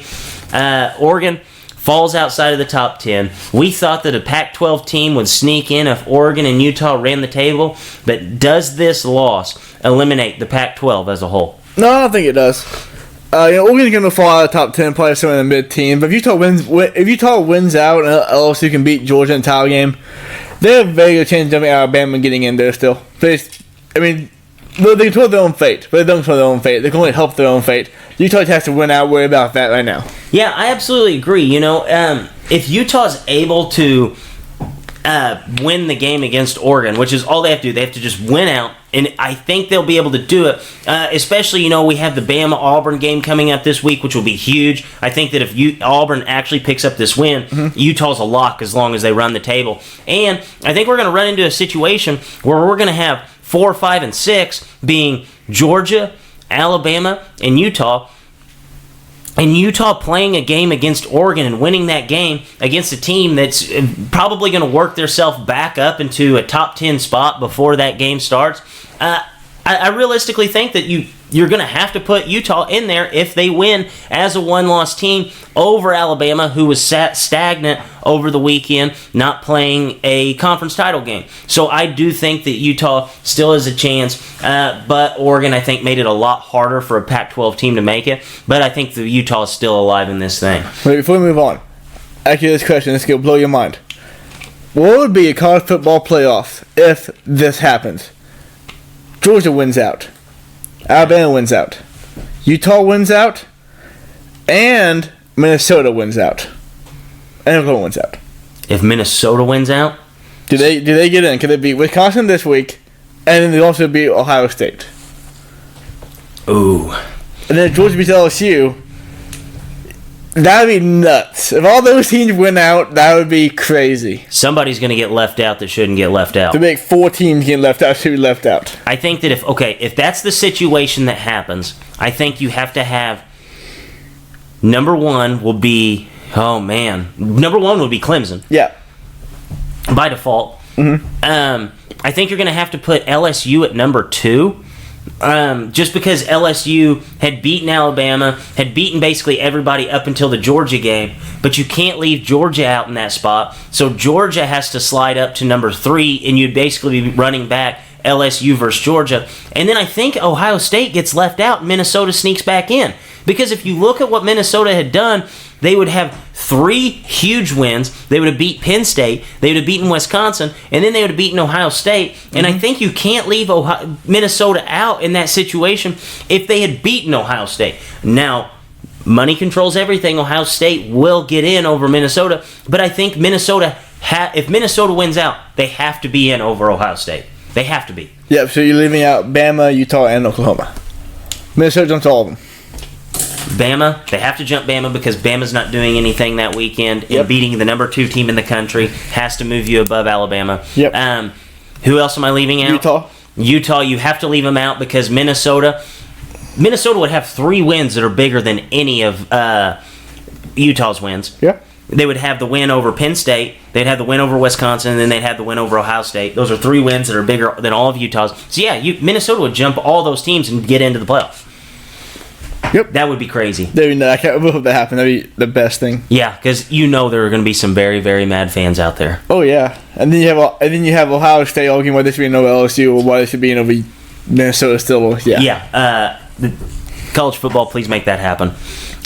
Oregon falls outside of the top 10. We thought that a Pac-12 team would sneak in if Oregon and Utah ran the table, but does this loss eliminate the Pac-12 as a whole? No, I don't think it does. Oregon's going to fall out of the top 10, probably somewhere in the mid-team. But if Utah wins out and LSU can beat Georgia in the title game, they have a very good chance of jumping Alabama and getting in there still. They can control their own fate, but they don't control their own fate. They can only help their own fate. Utah has to win out. Worry about that right now. Yeah, I absolutely agree. If Utah's able to win the game against Oregon, which is all they have to do, they have to just win out, and I think they'll be able to do it. Especially, we have the Bama-Auburn game coming up this week, which will be huge. I think that if Auburn actually picks up this win, Utah's a lock as long as they run the table. And I think we're going to run into a situation where we're going to have 4, 5, and 6 being Georgia, Alabama, and Utah. And Utah playing a game against Oregon and winning that game against a team that's probably going to work themselves back up into a top 10 spot before that game starts. I realistically think that you're going to have to put Utah in there if they win as a one-loss team over Alabama, who was sat stagnant over the weekend, not playing a conference title game. So I do think that Utah still has a chance, but Oregon, I think, made it a lot harder for a Pac-12 team to make it. But I think the Utah is still alive in this thing. Wait, before we move on, ask you this question. This will blow your mind. What would be a college football playoff if this happens? Georgia wins out. Alabama wins out. Utah wins out. And Minnesota wins out. And Oklahoma wins out. If Minnesota wins out? Do they get in? Could they beat Wisconsin this week? And then they also beat Ohio State. Ooh. And then if Georgia beats LSU, that would be nuts. If all those teams win out, that would be crazy. Somebody's going to get left out that shouldn't get left out. To make 4 teams get left out, 2 left out. I think that if that's the situation that happens, I think you have to have number 1 will be, number 1 would be Clemson. Yeah. By default. I think you're going to have to put LSU at number 2. Just because LSU had beaten Alabama, had beaten basically everybody up until the Georgia game, but you can't leave Georgia out in that spot. So Georgia has to slide up to number 3, and you'd basically be running back LSU versus Georgia. And then I think Ohio State gets left out, and Minnesota sneaks back in. Because if you look at what Minnesota had done, they would have 3 huge wins. They would have beat Penn State. They would have beaten Wisconsin. And then they would have beaten Ohio State. And I think you can't leave Minnesota out in that situation if they had beaten Ohio State. Now, money controls everything. Ohio State will get in over Minnesota. But I think Minnesota, if Minnesota wins out, they have to be in over Ohio State. They have to be. Yep, so you're leaving out Bama, Utah, and Oklahoma. Minnesota jumps all of them. Bama, they have to jump Bama because Bama's not doing anything that weekend. And beating the number 2 team in the country has to move you above Alabama. Yep. Who else am I leaving out? Utah, you have to leave them out because Minnesota would have 3 wins that are bigger than any of Utah's wins. Yeah. They would have the win over Penn State, they'd have the win over Wisconsin, and then they'd have the win over Ohio State. Those are 3 wins that are bigger than all of Utah's. So yeah, Minnesota would jump all those teams and get into the playoffs. Yep. That would be crazy. I can't believe that happened. That'd be the best thing. Yeah, because there are going to be some very, very mad fans out there. Oh yeah, and then you have Ohio State arguing why they should be in over LSU or why they should be in over Minnesota still. Yeah. Yeah. College football, please make that happen.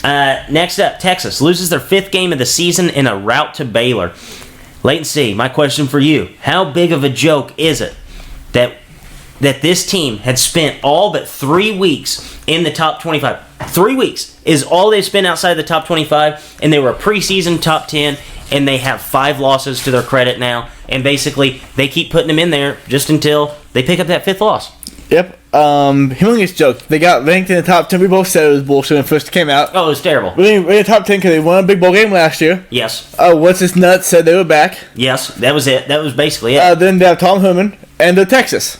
Next up, Texas loses their 5th game of the season in a rout to Baylor. Leighton C., my question for you: how big of a joke is it that this team had spent all but 3 weeks in the top 25? 3 weeks is all they've spent outside the top 25, and they were a preseason top 10, and they have 5 losses to their credit now, and basically they keep putting them in there just until they pick up that 5th loss. Yep. humongous joke. They got ranked in the top 10. We both said it was bullshit when it first came out. Oh, it was terrible. We're in the top 10 because they won a big bowl game last year. Yes. What's this nuts said they were back. Yes, that was it. That was basically it. Then they have Tom Herman and Texas.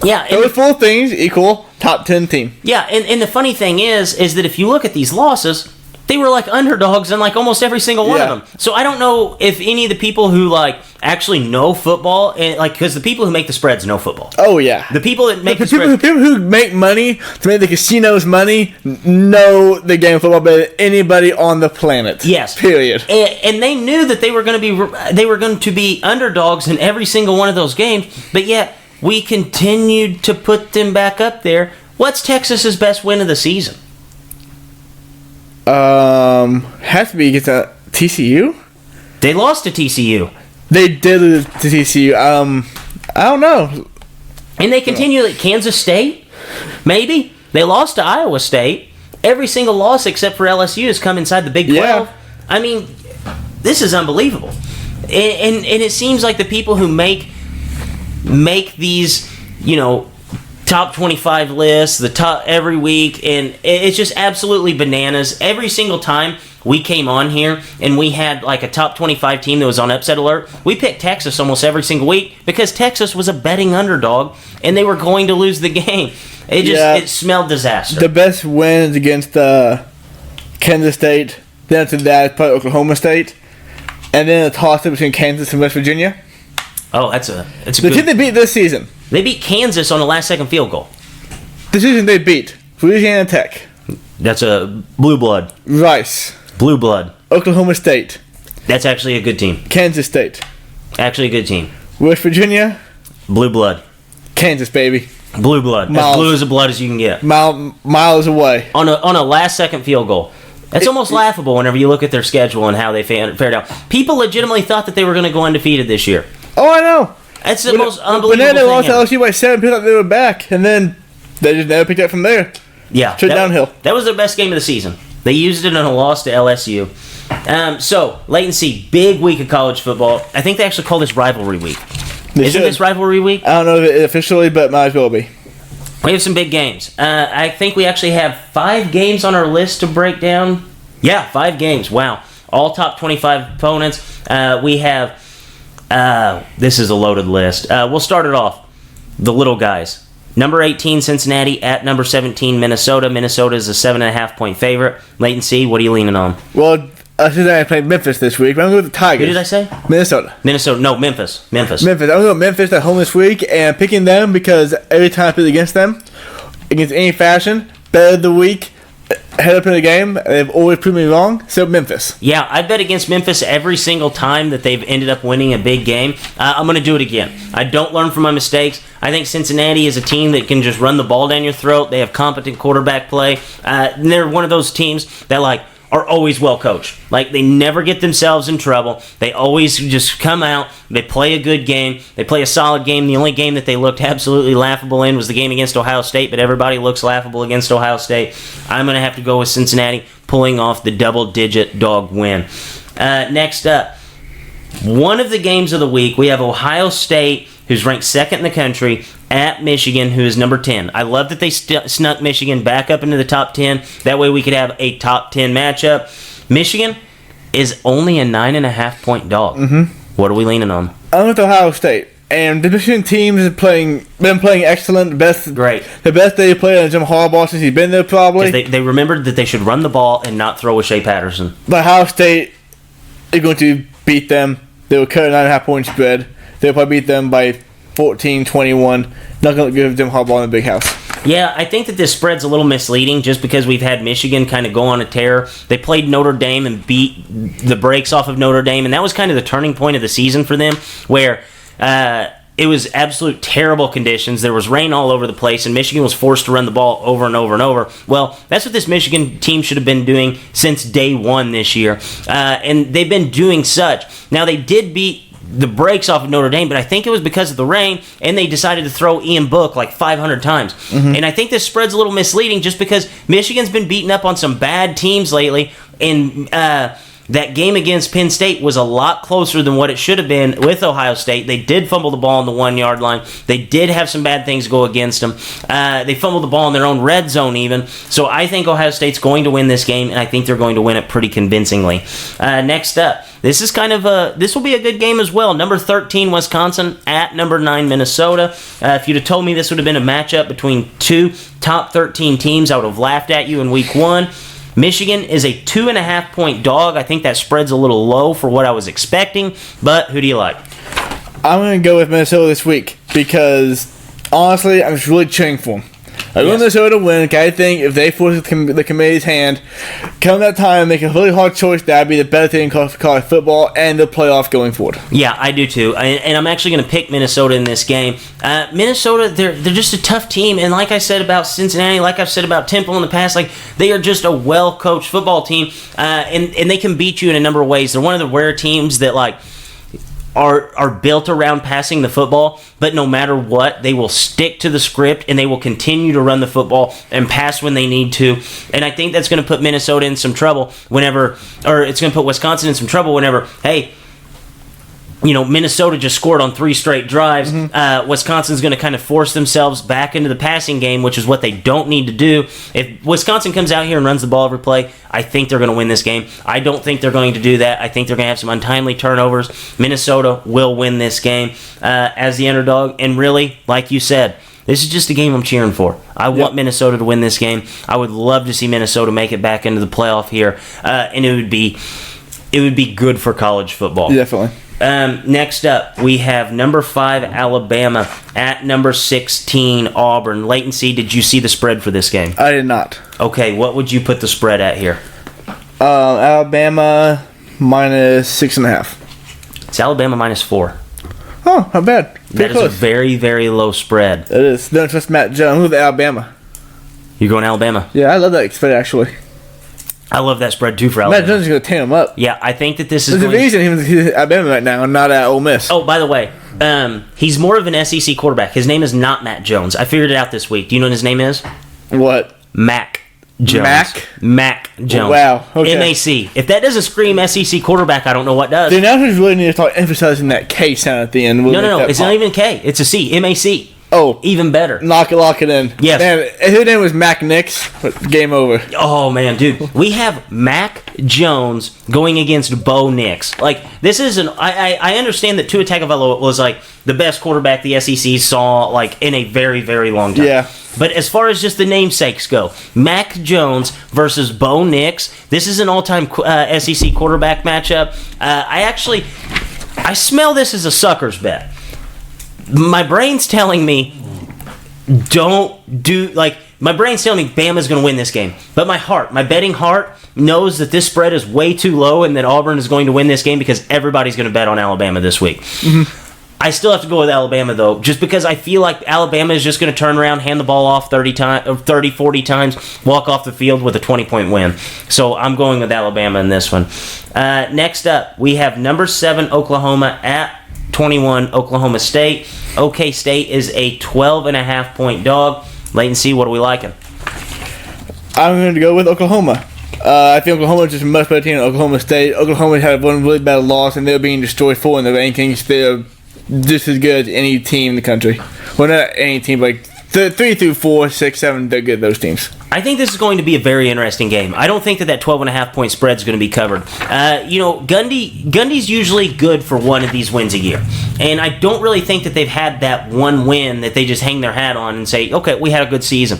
Yeah. And Those four things equal top 10 team. yeah, and the funny thing is that if you look at these losses, they were like underdogs in like almost every single one of Yeah. them. So I don't know if any of the people who like actually know football, and like, because the people who make the spreads know football. Oh, yeah. The people that make The the spreads. people who make money to make the casinos money know the game of football better than anybody on the planet. Yes. Period. And they knew that they were going to be underdogs in every single one of those games, but yet we continued to put them back up there. What's Texas's best win of the season? Has to be against TCU? They lost to TCU. They did lose to TCU. I don't know. And they continue at Kansas State, maybe. They lost to Iowa State. Every single loss except for LSU has come inside the Big 12. Yeah. I mean, this is unbelievable. And it seems like the people who make these, top 25 lists, the top every week, and it's just absolutely bananas. Every single time we came on here and we had like a top 25 team that was on upset alert, we picked Texas almost every single week because Texas was a betting underdog and they were going to lose the game. It smelled disaster. The best wins against Kansas State. Then after that, probably Oklahoma State. And then a toss-up between Kansas and West Virginia. Oh, that's a The good. team they beat this season. They beat Kansas on the last-second field goal. The season they beat Louisiana Tech, That's a blue blood. Rice, Blue blood. Oklahoma State, That's actually a good team. Kansas State, Actually a good team. West Virginia, Blue blood. Kansas, baby. Blue blood. As Miles. blue as the blood as you can get. Miles away. On a last-second field goal. That's almost laughable whenever you look at their schedule and how they fared out. People legitimately thought that they were going to go undefeated this year. Oh, I know. That's the most When unbelievable they lost thing to ever. LSU by 7, people thought they were back, and then they just never picked up from there. Yeah, Straight downhill. That was their best game of the season. They used it in a loss to LSU. So, latency, big week of college football. I think they actually call this rivalry week. They Isn't should. this rivalry week? I don't know if it officially, but might as well be. We have some big games. I think we actually have 5 games on our list to break down. Yeah, 5 games. Wow. All top 25 opponents. We have... this is a loaded list. We'll start it off. The little guys. Number 18, Cincinnati, at number 17, Minnesota. Minnesota is a 7.5-point favorite. Latency, what are you leaning on? Well, Cincinnati played Memphis this week, but I'm going with the Tigers. Who did I say? Minnesota. Minnesota. No, Memphis. Memphis. I'm going with Memphis at home this week, and picking them because every time I play against them, against any fashion, better of the week, head up in the game, they've always proved me wrong, so Memphis. Yeah, I bet against Memphis every single time that they've ended up winning a big game. I'm going to do it again. I don't learn from my mistakes. I think Cincinnati is a team that can just run the ball down your throat. They have competent quarterback play. And they're one of those teams that, are always well coached. They never get themselves in trouble. They always just come out. They play a good game. They play a solid game. The only game that they looked absolutely laughable in was the game against Ohio State, but everybody looks laughable against Ohio State. I'm going to have to go with Cincinnati pulling off the double-digit dog win. Next up, one of the games of the week, we have Ohio State, who's ranked second in the country, at Michigan, who is number 10. I love that they snuck Michigan back up into the top 10. That way we could have a top 10 matchup. Michigan is only a 9.5-point dog. Mm-hmm. What are we leaning on? I'm with Ohio State, and the Michigan team has been playing excellent. Great. The best they played on Jim Harbaugh since he's been there, probably. They remembered that they should run the ball and not throw with Shea Patterson. But Ohio State is going to beat them. They will cut a 9.5-point spread. They'll probably beat them by 14-21. Not going to give Jim Harbaugh in the big house. Yeah, I think that this spread's a little misleading just because we've had Michigan kind of go on a tear. They played Notre Dame and beat the brakes off of Notre Dame, and that was kind of the turning point of the season for them, where it was absolute terrible conditions. There was rain all over the place, and Michigan was forced to run the ball over and over and over. Well, that's what this Michigan team should have been doing since day one this year, and they've been doing such. Now, they did beat the brakes off of Notre Dame, but I think it was because of the rain, and they decided to throw Ian Book 500 times. Mm-hmm. And I think this spread's a little misleading just because Michigan's been beaten up on some bad teams lately, and that game against Penn State was a lot closer than what it should have been with Ohio State. They did fumble the ball on the 1-yard line. They did have some bad things go against them. They fumbled the ball in their own red zone even. So I think Ohio State's going to win this game, and I think they're going to win it pretty convincingly. Next up, this will be a good game as well. Number 13 Wisconsin at number 9 Minnesota. If you'd have told me this would have been a matchup between two top 13 teams, I would have laughed at you in week 1. Michigan is a 2.5-point dog. I think that spread's a little low for what I was expecting, but who do you like? I'm going to go with Minnesota this week because, honestly, I'm just really cheering for them. I want Minnesota to win. I think if they force the committee's hand, come that time and make a really hard choice, that would be the better thing in college football and the playoff going forward. Yeah, I do too. And I'm actually going to pick Minnesota in this game. Minnesota, they're just a tough team. And like I said about Cincinnati, like I've said about Temple in the past, like they are just a well-coached football team. And they can beat you in a number of ways. They're one of the rare teams that are built around passing the football, but no matter what, they will stick to the script and they will continue to run the football and pass when they need to. And I think that's going to put Minnesota in some trouble it's going to put Wisconsin in some trouble whenever, Minnesota just scored on 3 straight drives. Wisconsin's going to kind of force themselves back into the passing game, which is what they don't need to do. If Wisconsin comes out here and runs the ball every play, I think they're going to win this game. I don't think they're going to do that. I think they're going to have some untimely turnovers. Minnesota will win this game as the underdog. And really, like you said, this is just a game I'm cheering for. I want Minnesota to win this game. I would love to see Minnesota make it back into the playoff here, and it would be good for college football. Definitely. Next up, we have number 5 Alabama at number 16 Auburn. Latency, did you see the spread for this game? I did not. Okay, what would you put the spread at here? Alabama minus 6.5. It's Alabama minus 4. Oh, not bad. That is a very, very low spread. It is. Don't trust Matt Jones. I'm with Alabama. You're going Alabama? Yeah, I love that spread actually. I love that spread too for Alabama. Matt Jones is going to tear him up. Yeah, I think that this is. There's a reason he's at Alabama right now and not at Ole Miss. Oh, by the way, he's more of an SEC quarterback. His name is not Matt Jones. I figured it out this week. Do you know what his name is? What? Mac Jones. Mac Jones. Wow. Okay. MAC. If that doesn't scream SEC quarterback, I don't know what does. The announcers really need to start emphasizing that K sound at the end. No. It's not even K. It's a C. MAC. Oh. Even better. Lock it in. Yes. Man, if his name was Mac Nix, game over. Oh, man, dude. We have Mac Jones going against Bo Nix. Like, this is I understand that Tua Tagovailoa was, the best quarterback the SEC saw, in a very, very long time. Yeah. But as far as just the namesakes go, Mac Jones versus Bo Nix, this is an all-time SEC quarterback matchup. I smell this as a sucker's bet. My brain's telling me my brain's telling me Bama's going to win this game. But my betting heart knows that this spread is way too low and that Auburn is going to win this game because everybody's going to bet on Alabama this week. I still have to go with Alabama, though, just because I feel like Alabama is just going to turn around, hand the ball off 40 times, walk off the field with a 20-point win. So I'm going with Alabama in this one. Next up, we have number 7 Oklahoma at 21 Oklahoma State. OK State is a 12.5-point dog. Latency, what are we liking? I'm going to go with Oklahoma. I think Oklahoma is just a much better team than Oklahoma State. Oklahoma had one really bad loss, and they're being destroyed in the rankings. They're just as good as any team in the country. Well, not any team, but 3 through 4, 6, 7, they're good, those teams. I think this is going to be a very interesting game. I don't think that 12.5-point spread is going to be covered. Gundy's usually good for one of these wins a year. And I don't really think that they've had that one win that they just hang their hat on and say, okay, we had a good season.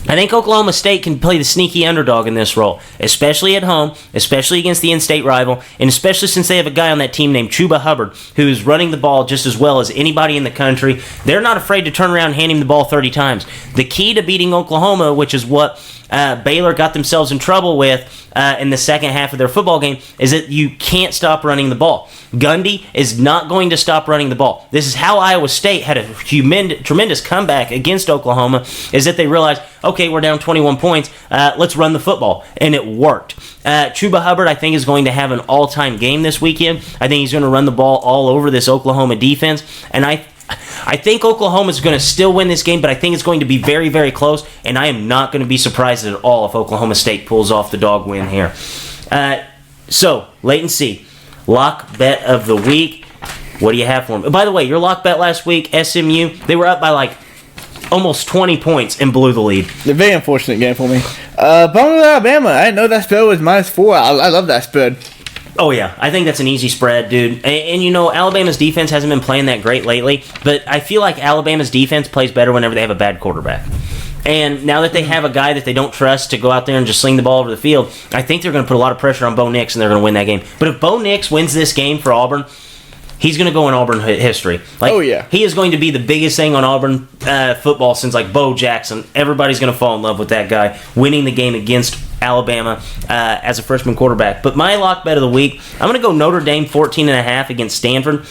I think Oklahoma State can play the sneaky underdog in this role, especially at home, especially against the in-state rival, and especially since they have a guy on that team named Chuba Hubbard who is running the ball just as well as anybody in the country. They're not afraid to turn around and hand him the ball 30 times. The key to beating Oklahoma, which is what Baylor got themselves in trouble with in the second half of their football game, is that you can't stop running the ball. Gundy is not going to stop running the ball. This is how Iowa State had a tremendous comeback against Oklahoma, is that they realized, okay, we're down 21 points, let's run the football, and it worked. Chuba Hubbard, I think, is going to have an all-time game this weekend. I think he's going to run the ball all over this Oklahoma defense, and I think Oklahoma's going to still win this game, but I think it's going to be very, very close, and I am not going to be surprised at all if Oklahoma State pulls off the dog win here. So, Leighton C, lock bet of the week. What do you have for him? By the way, your lock bet last week, SMU, they were up by like almost 20 points and blew the lead. A very unfortunate game for me. Bummer Alabama. I didn't know that spread was -4. I love that spread. Oh, yeah. I think that's an easy spread, dude. And, you know, Alabama's defense hasn't been playing that great lately, but I feel like Alabama's defense plays better whenever they have a bad quarterback. And now that they have a guy that they don't trust to go out there and just sling the ball over the field, I think they're going to put a lot of pressure on Bo Nix, and they're going to win that game. But if Bo Nix wins this game for Auburn, he's going to go in Auburn history. Like, oh, yeah. He is going to be the biggest thing on Auburn football since, like, Bo Jackson. Everybody's going to fall in love with that guy winning the game against Alabama as a freshman quarterback. But my lock bet of the week, I'm going to go Notre Dame 14.5 against Stanford.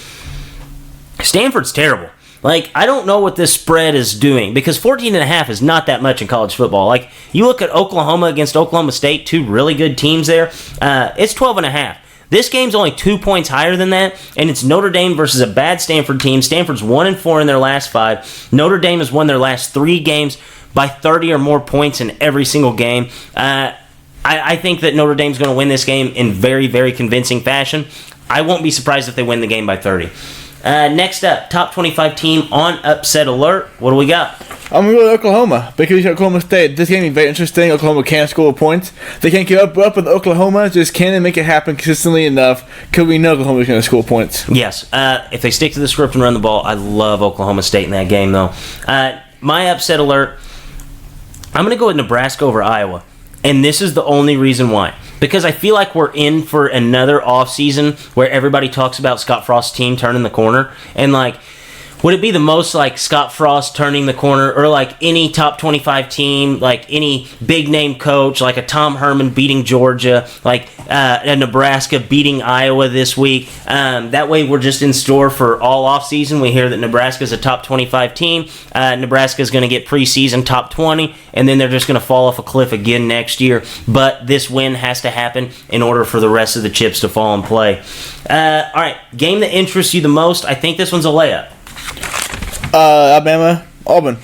Stanford's terrible. Like, I don't know what this spread is doing because 14.5 is not that much in college football. Like, you look at Oklahoma against Oklahoma State, two really good teams there. It's 12.5. This game's only 2 points higher than that, and it's Notre Dame versus a bad Stanford team. Stanford's 1-4 in their last 5. Notre Dame has won their last 3 games by 30 or more points in every single game. I think that Notre Dame's going to win this game in very, very convincing fashion. I won't be surprised if they win the game by 30. Next up, top 25 team on upset alert. What do we got? I'm going to go to Oklahoma because Oklahoma State. This game is very interesting. Oklahoma can't score points. They can't keep up with Oklahoma. Just can't make it happen consistently enough because we know Oklahoma's going to score points. Yes. If they stick to the script and run the ball, I love Oklahoma State in that game, though. My upset alert, I'm going to go with Nebraska over Iowa. And this is the only reason why. Because I feel like we're in for another offseason where everybody talks about Scott Frost's team turning the corner. And, like, would it be the most like Scott Frost turning the corner or like any top 25 team, like any big name coach, like a Tom Herman beating Georgia, like a Nebraska beating Iowa this week? That way we're just in store for all offseason. We hear that Nebraska's a top 25 team. Nebraska's going to get preseason top 20, and then they're just going to fall off a cliff again next year. But this win has to happen in order for the rest of the chips to fall in play. All right, game that interests you the most. I think this one's a layup. Alabama, Auburn.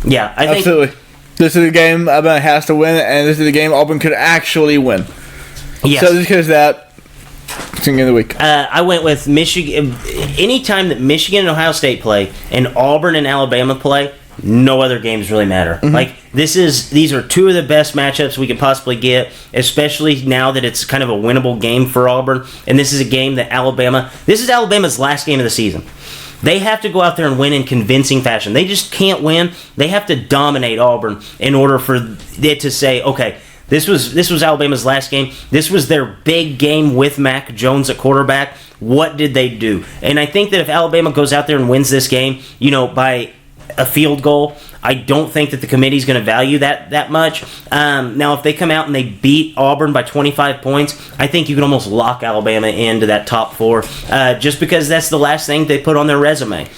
Yeah, I think absolutely. This is a game Alabama has to win, and this is a game Auburn could actually win. Yes. So just because of that, it's in the week. I went with Michigan. Anytime that Michigan and Ohio State play, and Auburn and Alabama play, no other games really matter. Mm-hmm. Like these are two of the best matchups we could possibly get, especially now that it's kind of a winnable game for Auburn. And this is a game that this is Alabama's last game of the season. They have to go out there and win in convincing fashion. They just can't win. They have to dominate Auburn in order for it to say, okay, this was Alabama's last game. This was their big game with Mac Jones at quarterback. What did they do? And I think that if Alabama goes out there and wins this game, by a field goal, I don't think that the committee's going to value that much. Now, if they come out and they beat Auburn by 25 points, I think you can almost lock Alabama into that top 4, just because that's the last thing they put on their resume.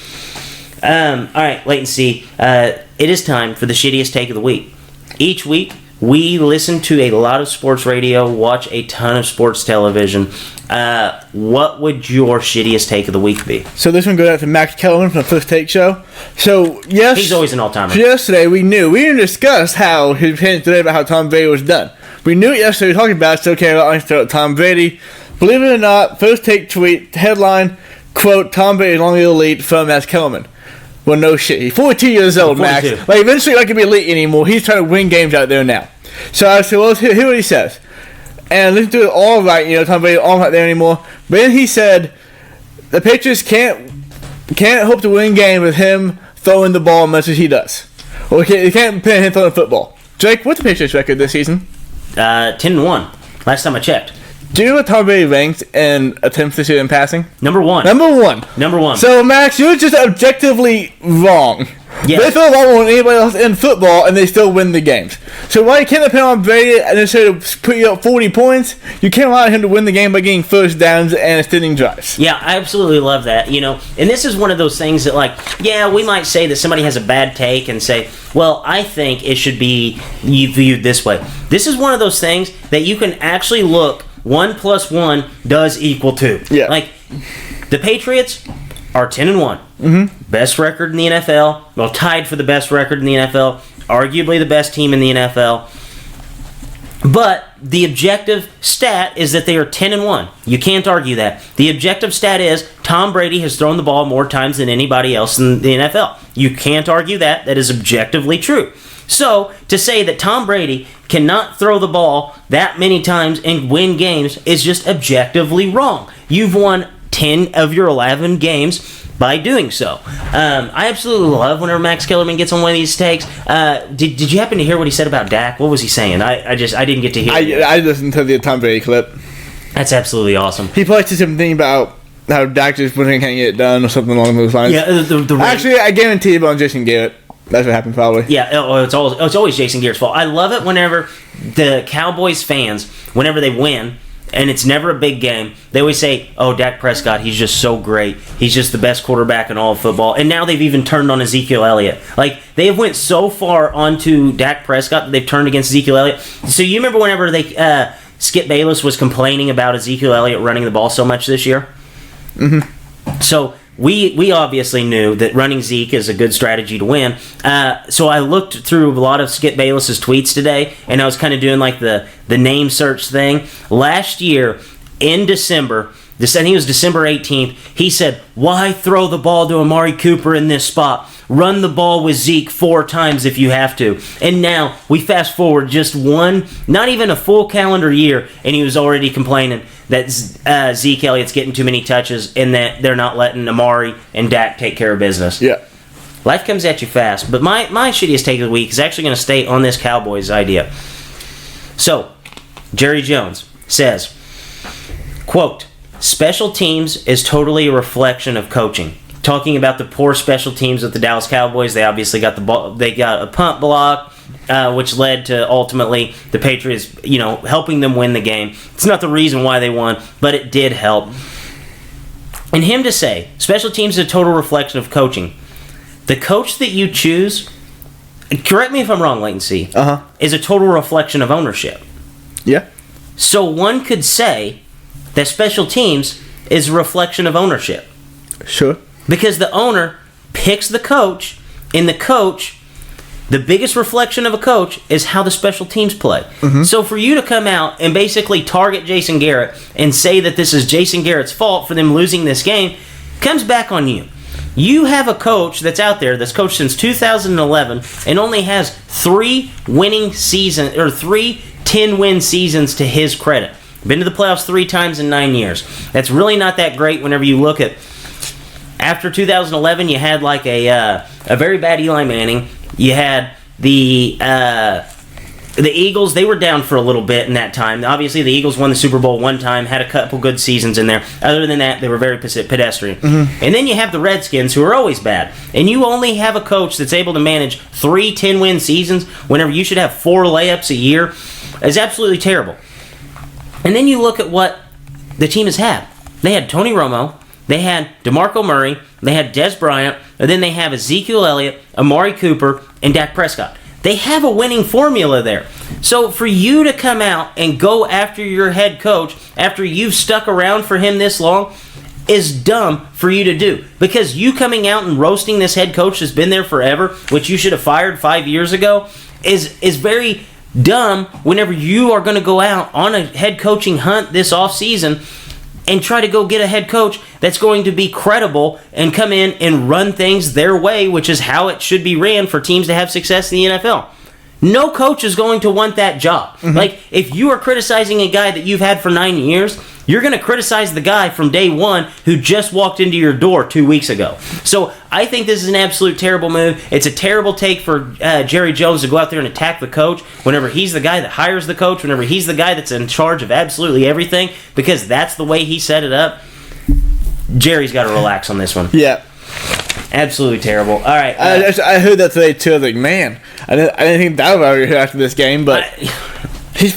All right, Leighton C. It is time for the shittiest take of the week. Each week, we listen to a lot of sports radio, watch a ton of sports television. What would your shittiest take of the week be? So this one goes out to Max Kellerman from the First Take Show. So yes, he's always an all-timer. Yesterday we didn't discuss how his opinion today about how Tom Brady was done. We knew it yesterday. We were talking about it. So okay, I'll answer Tom Brady. Believe it or not, First Take tweet headline quote Tom Brady is only elite from Max Kellerman. Well, no shit. He's 42 years old, 42. Max. Like eventually, not gonna be elite anymore. He's trying to win games out there now. So I said, well, hear what he says. And listen to it all right, Tom Brady all right there anymore. But then he said the Patriots can't hope to win game with him throwing the ball as much as he does. Or they can't pin him throwing football. Jake, what's the Patriots record this season? 10-1. Last time I checked. Do you know what Tom Brady ranks in attempts this year in passing? Number one. Number one. So Max, you're just objectively wrong. Yeah. They throw the ball more than anybody else in football, and they still win the games. So why you can't depend on Brady and instead of put you up 40 points, you can't allow him to win the game by getting first downs and extending drives. Yeah, I absolutely love that. And this is one of those things that, we might say that somebody has a bad take and say, well, I think it should be viewed this way. This is one of those things that you can actually look, 1 + 1 does equal 2. Yeah. Like, the Patriots are 10-1. Mm-hmm. Best record in the NFL. Well, tied for the best record in the NFL. Arguably the best team in the NFL. But the objective stat is that they are 10-1. You can't argue that. The objective stat is Tom Brady has thrown the ball more times than anybody else in the NFL. You can't argue that. That is objectively true. So, to say that Tom Brady cannot throw the ball that many times and win games is just objectively wrong. You've won 10 of your 11 games by doing so. I absolutely love whenever Max Kellerman gets on one of these takes. Did you happen to hear what he said about Dak? What was he saying? I didn't get to hear it. I listened to the Tom Brady clip. That's absolutely awesome. He posted something about how Dak just can't get it done or something along those lines. Yeah, Actually, I guarantee it on Jason Garrett. That's what happened probably. Yeah, it's always Jason Garrett's fault. I love it whenever the Cowboys fans, whenever they win, and it's never a big game, they always say, oh, Dak Prescott, he's just so great. He's just the best quarterback in all of football. And now they've even turned on Ezekiel Elliott. Like, they have went so far onto Dak Prescott that they've turned against Ezekiel Elliott. So you remember whenever they Skip Bayless was complaining about Ezekiel Elliott running the ball so much this year? Mm-hmm. So we obviously knew that running Zeke is a good strategy to win. So I looked through a lot of Skip Bayless's tweets today, and I was kind of doing like the name search thing. Last year, in December, I think it was December 18th, he said, why throw the ball to Amari Cooper in this spot? Run the ball with Zeke 4 times if you have to. And now, we fast forward just not even a full calendar year, and he was already complaining that Zeke Elliott's getting too many touches and that they're not letting Amari and Dak take care of business. Yeah. Life comes at you fast. But my shittiest take of the week is actually going to stay on this Cowboys idea. So, Jerry Jones says, quote, special teams is totally a reflection of coaching. Talking about the poor special teams with the Dallas Cowboys, they obviously got the ball. They got a punt block, which led to ultimately the Patriots, helping them win the game. It's not the reason why they won, but it did help. And him to say, special teams is a total reflection of coaching. The coach that you choose, correct me if I'm wrong, Latency, is a total reflection of ownership. Yeah. So one could say that special teams is a reflection of ownership. Sure. Because the owner picks the coach, and the biggest reflection of a coach is how the special teams play. Mm-hmm. So for you to come out and basically target Jason Garrett and say that this is Jason Garrett's fault for them losing this game comes back on you. You have a coach that's out there that's coached since 2011 and only has 3 winning seasons, or 3 10-win seasons to his credit. Been to the playoffs 3 times in 9 years. That's really not that great whenever you look at. After 2011, you had like a very bad Eli Manning. You had the Eagles. They were down for a little bit in that time. Obviously, the Eagles won the Super Bowl one time, had a couple good seasons in there. Other than that, they were very pedestrian. Mm-hmm. And then you have the Redskins, who are always bad. And you only have a coach that's able to manage 3 10-win seasons whenever you should have 4 layups a year. It's absolutely terrible. And then you look at what the team has had. They had Tony Romo. They had DeMarco Murray, they had Dez Bryant, and then they have Ezekiel Elliott, Amari Cooper, and Dak Prescott. They have a winning formula there. So for you to come out and go after your head coach after you've stuck around for him this long is dumb for you to do. Because you coming out and roasting this head coach that's been there forever, which you should have fired 5 years ago, is very dumb whenever you are going to go out on a head coaching hunt this offseason and try to go get a head coach that's going to be credible and come in and run things their way, which is how it should be ran for teams to have success in the NFL. No coach is going to want that job. Mm-hmm. Like, if you are criticizing a guy that you've had for 9 years, you're going to criticize the guy from day one who just walked into your door 2 weeks ago. So I think this is an absolute terrible move. It's a terrible take for Jerry Jones to go out there and attack the coach whenever he's the guy that hires the coach, whenever he's the guy that's in charge of absolutely everything, because that's the way he set it up. Jerry's got to relax on this one. Yeah. Absolutely terrible. All right. I heard that today too. I was like, man, I didn't think that was here after this game, but did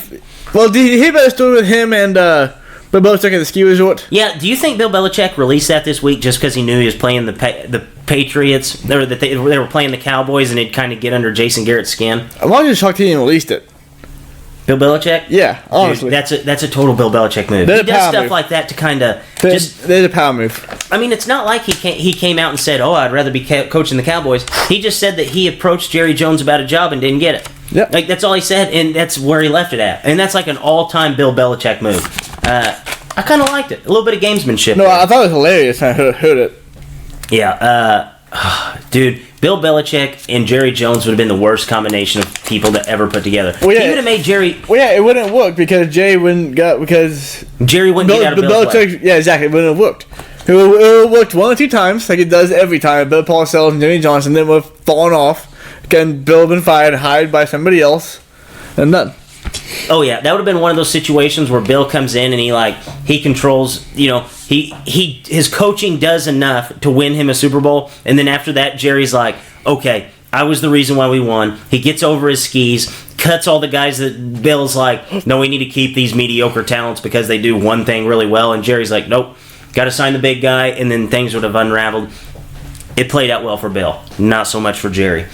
you hear about the story with him and Bill Belichick at the ski resort? Yeah. Do you think Bill Belichick released that this week just because he knew he was playing the Patriots, or that they were playing the Cowboys, and it'd kind of get under Jason Garrett's skin? I'm just shocked he didn't release it. Bill Belichick? Yeah, honestly. Dude, that's a total Bill Belichick move. He does stuff like that to kind of There's a power move. I mean, it's not like he came out and said, "Oh, I'd rather be coaching the Cowboys." He just said that he approached Jerry Jones about a job and didn't get it. Yep. Like, that's all he said, and that's where he left it at. And that's like an all-time Bill Belichick move. I kind of liked it. A little bit of gamesmanship. No, there. I thought it was hilarious. I heard it. Yeah, dude, Bill Belichick and Jerry Jones would have been the worst combination of people to ever put together. Well, yeah. He would have made Jerry... Well, yeah, it wouldn't work because Jerry wouldn't got because Jerry wouldn't get out of Bill's way. Yeah, exactly. It wouldn't have worked. It would have worked 1 or 2 times, like it does every time. Bill Parcells and Jimmy Johnson then would have fallen off. Again, Bill would have been fired, hired by somebody else, and done. Oh yeah, that would have been one of those situations where Bill comes in and he controls, his coaching does enough to win him a Super Bowl, and then after that Jerry's like, okay, I was the reason why we won. He gets over his skis, cuts all the guys that Bill's like, no, we need to keep these mediocre talents because they do one thing really well, and Jerry's like, nope, got to sign the big guy, and then things would have unraveled. It played out well for Bill, not so much for Jerry.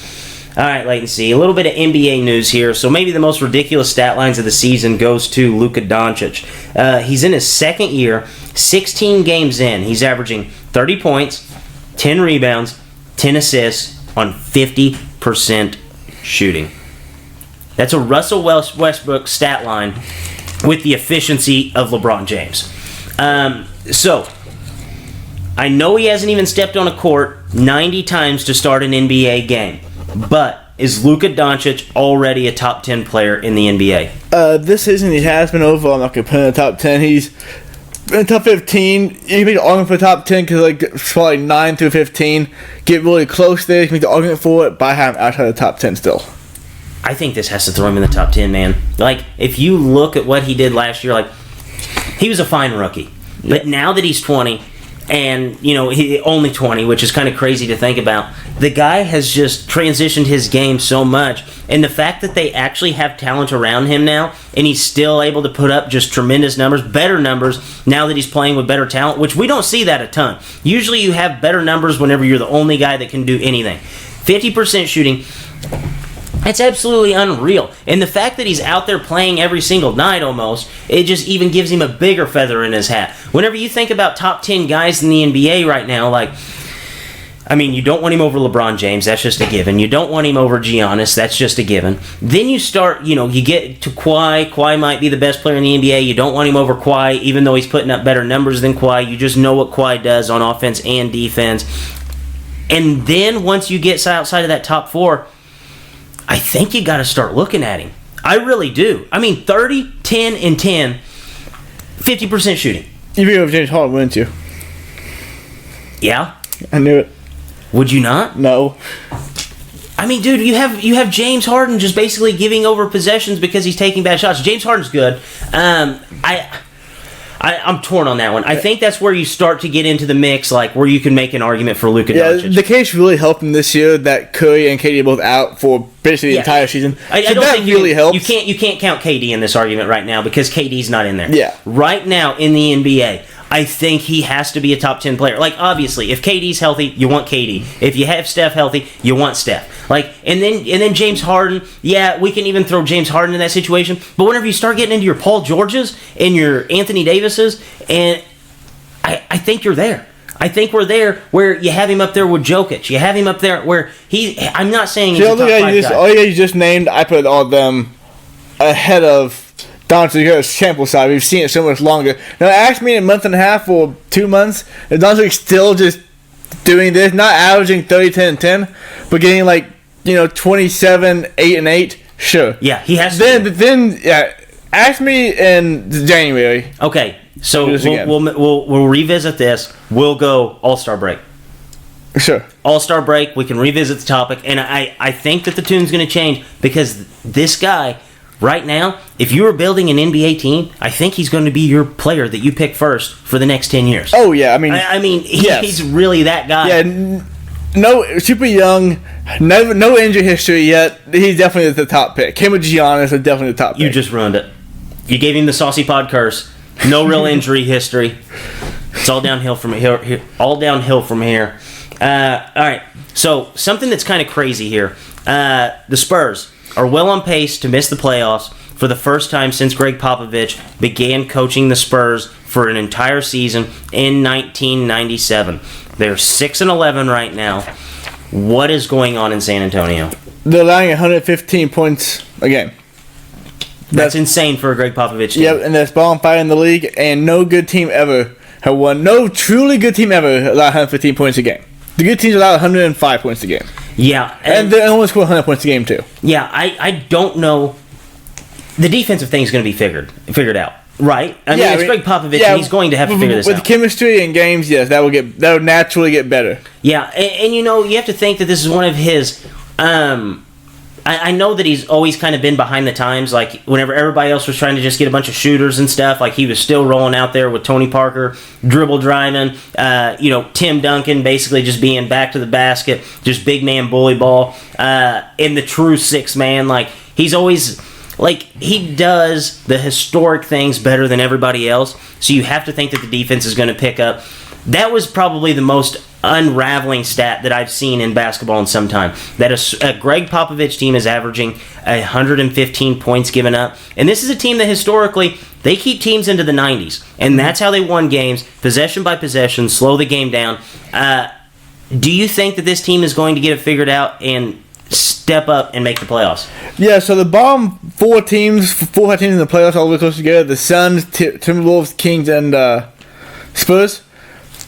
All right, Leighton C. A little bit of NBA news here. So maybe the most ridiculous stat lines of the season goes to Luka Doncic. He's in his second year, 16 games in. He's averaging 30 points, 10 rebounds, 10 assists on 50% shooting. That's a Russell Westbrook stat line with the efficiency of LeBron James. So, I know he hasn't even stepped on a court 90 times to start an NBA game. But is Luka Doncic already a top 10 player in the NBA? This season he has been overall. I'm not going to put him in the top 10. He's in the top 15. You can make the argument for the top 10 because probably 9 through 15 get really close there. You can make the argument for it, but I have him outside the top 10 still. I think this has to throw him in the top 10, man. Like, if you look at what he did last year, like, he was a fine rookie. But now that he's 20... and, he only 20, which is kind of crazy to think about. The guy has just transitioned his game so much. And the fact that they actually have talent around him now, and he's still able to put up just tremendous numbers, better numbers, now that he's playing with better talent, which we don't see that a ton. Usually you have better numbers whenever you're the only guy that can do anything. 50% shooting... It's absolutely unreal. And the fact that he's out there playing every single night almost, it just even gives him a bigger feather in his hat. Whenever you think about top 10 guys in the NBA right now, you don't want him over LeBron James, that's just a given. You don't want him over Giannis, that's just a given. Then you start, you get to Kawhi. Kawhi might be the best player in the NBA. You don't want him over Kawhi, even though he's putting up better numbers than Kawhi. You just know what Kawhi does on offense and defense. And then once you get outside of that top 4, I think you got to start looking at him. I really do. 30, 10, and 10, 50% shooting. You beat over James Harden, wouldn't you? Yeah. I knew it. Would you not? No. Dude, you have James Harden just basically giving over possessions because he's taking bad shots. James Harden's good. I'm torn on that one. I think that's where you start to get into the mix, where you can make an argument for Luka Doncic. The case really helped him this year that Curry and KD are both out for basically the entire season. I don't that think really helps. You can't count KD in this argument right now because KD's not in there. Yeah. Right now in the NBA, I think he has to be a top 10 player. Obviously, if KD's healthy, you want KD. If you have Steph healthy, you want Steph. And then James Harden, yeah, we can even throw James Harden in that situation. But whenever you start getting into your Paul Georges and your Anthony Davises, and I think you're there. I think we're there where you have him up there with Jokic. You have him up there where I'm not saying he's a top 5 guy. All you just named, I put all of them ahead of Doncic's sample size. We've seen it so much longer. Now, ask me in a month and a half or 2 months, if Doncic's still just doing this, not averaging 30, 10, and 10, but getting 27, 8, and 8, sure. Yeah, he has Then, ask me in January. Okay, so we'll revisit this. We'll go All-Star break. Sure. All-Star break, we can revisit the topic, and I think that the tune's going to change because this guy... Right now, if you were building an NBA team, I think he's going to be your player that you pick first for the next 10 years. Oh, yeah. He's really that guy. Yeah, no, super young, no injury history yet. He's definitely the top pick. Him and Giannis are definitely the top pick. You just ruined it. You gave him the Saucy Pod curse. No real injury history. It's all downhill from here. All right, so something that's kind of crazy here. The Spurs are well on pace to miss the playoffs for the first time since Greg Popovich began coaching the Spurs for an entire season in 1997. They're 6-11 right now. What is going on in San Antonio? They're allowing 115 points a game. That's insane for a Greg Popovich team. Yep, and that's bottom 5 in the league, and no good team ever have won. No truly good team ever allowed 115 points a game. The good teams allow 105 points a game. Yeah. And they only score 100 points a game, too. Yeah, I don't know. The defensive thing is going to be figured out, right? I mean, it's Greg Popovich, and he's going to have to figure this out. With chemistry and games, yes, that would naturally get better. Yeah, and you have to think that this is one of his. I know that he's always kind of been behind the times. Like, whenever everybody else was trying to just get a bunch of shooters and stuff, like, he was still rolling out there with Tony Parker, dribble driving, Tim Duncan basically just being back to the basket, just big man bully ball, in the true 6-man. Like, he's always, like, he does the historic things better than everybody else, so you have to think that the defense is going to pick up. That was probably the most unraveling stat that I've seen in basketball in some time. That a Greg Popovich team is averaging 115 points given up. And this is a team that historically, they keep teams into the 90s. And that's how they won games, possession by possession, slow the game down. Do you think that this team is going to get it figured out and step up and make the playoffs? Yeah, so the bottom 4 teams in the playoffs all the way close together, the Suns, Timberwolves, Kings, and Spurs.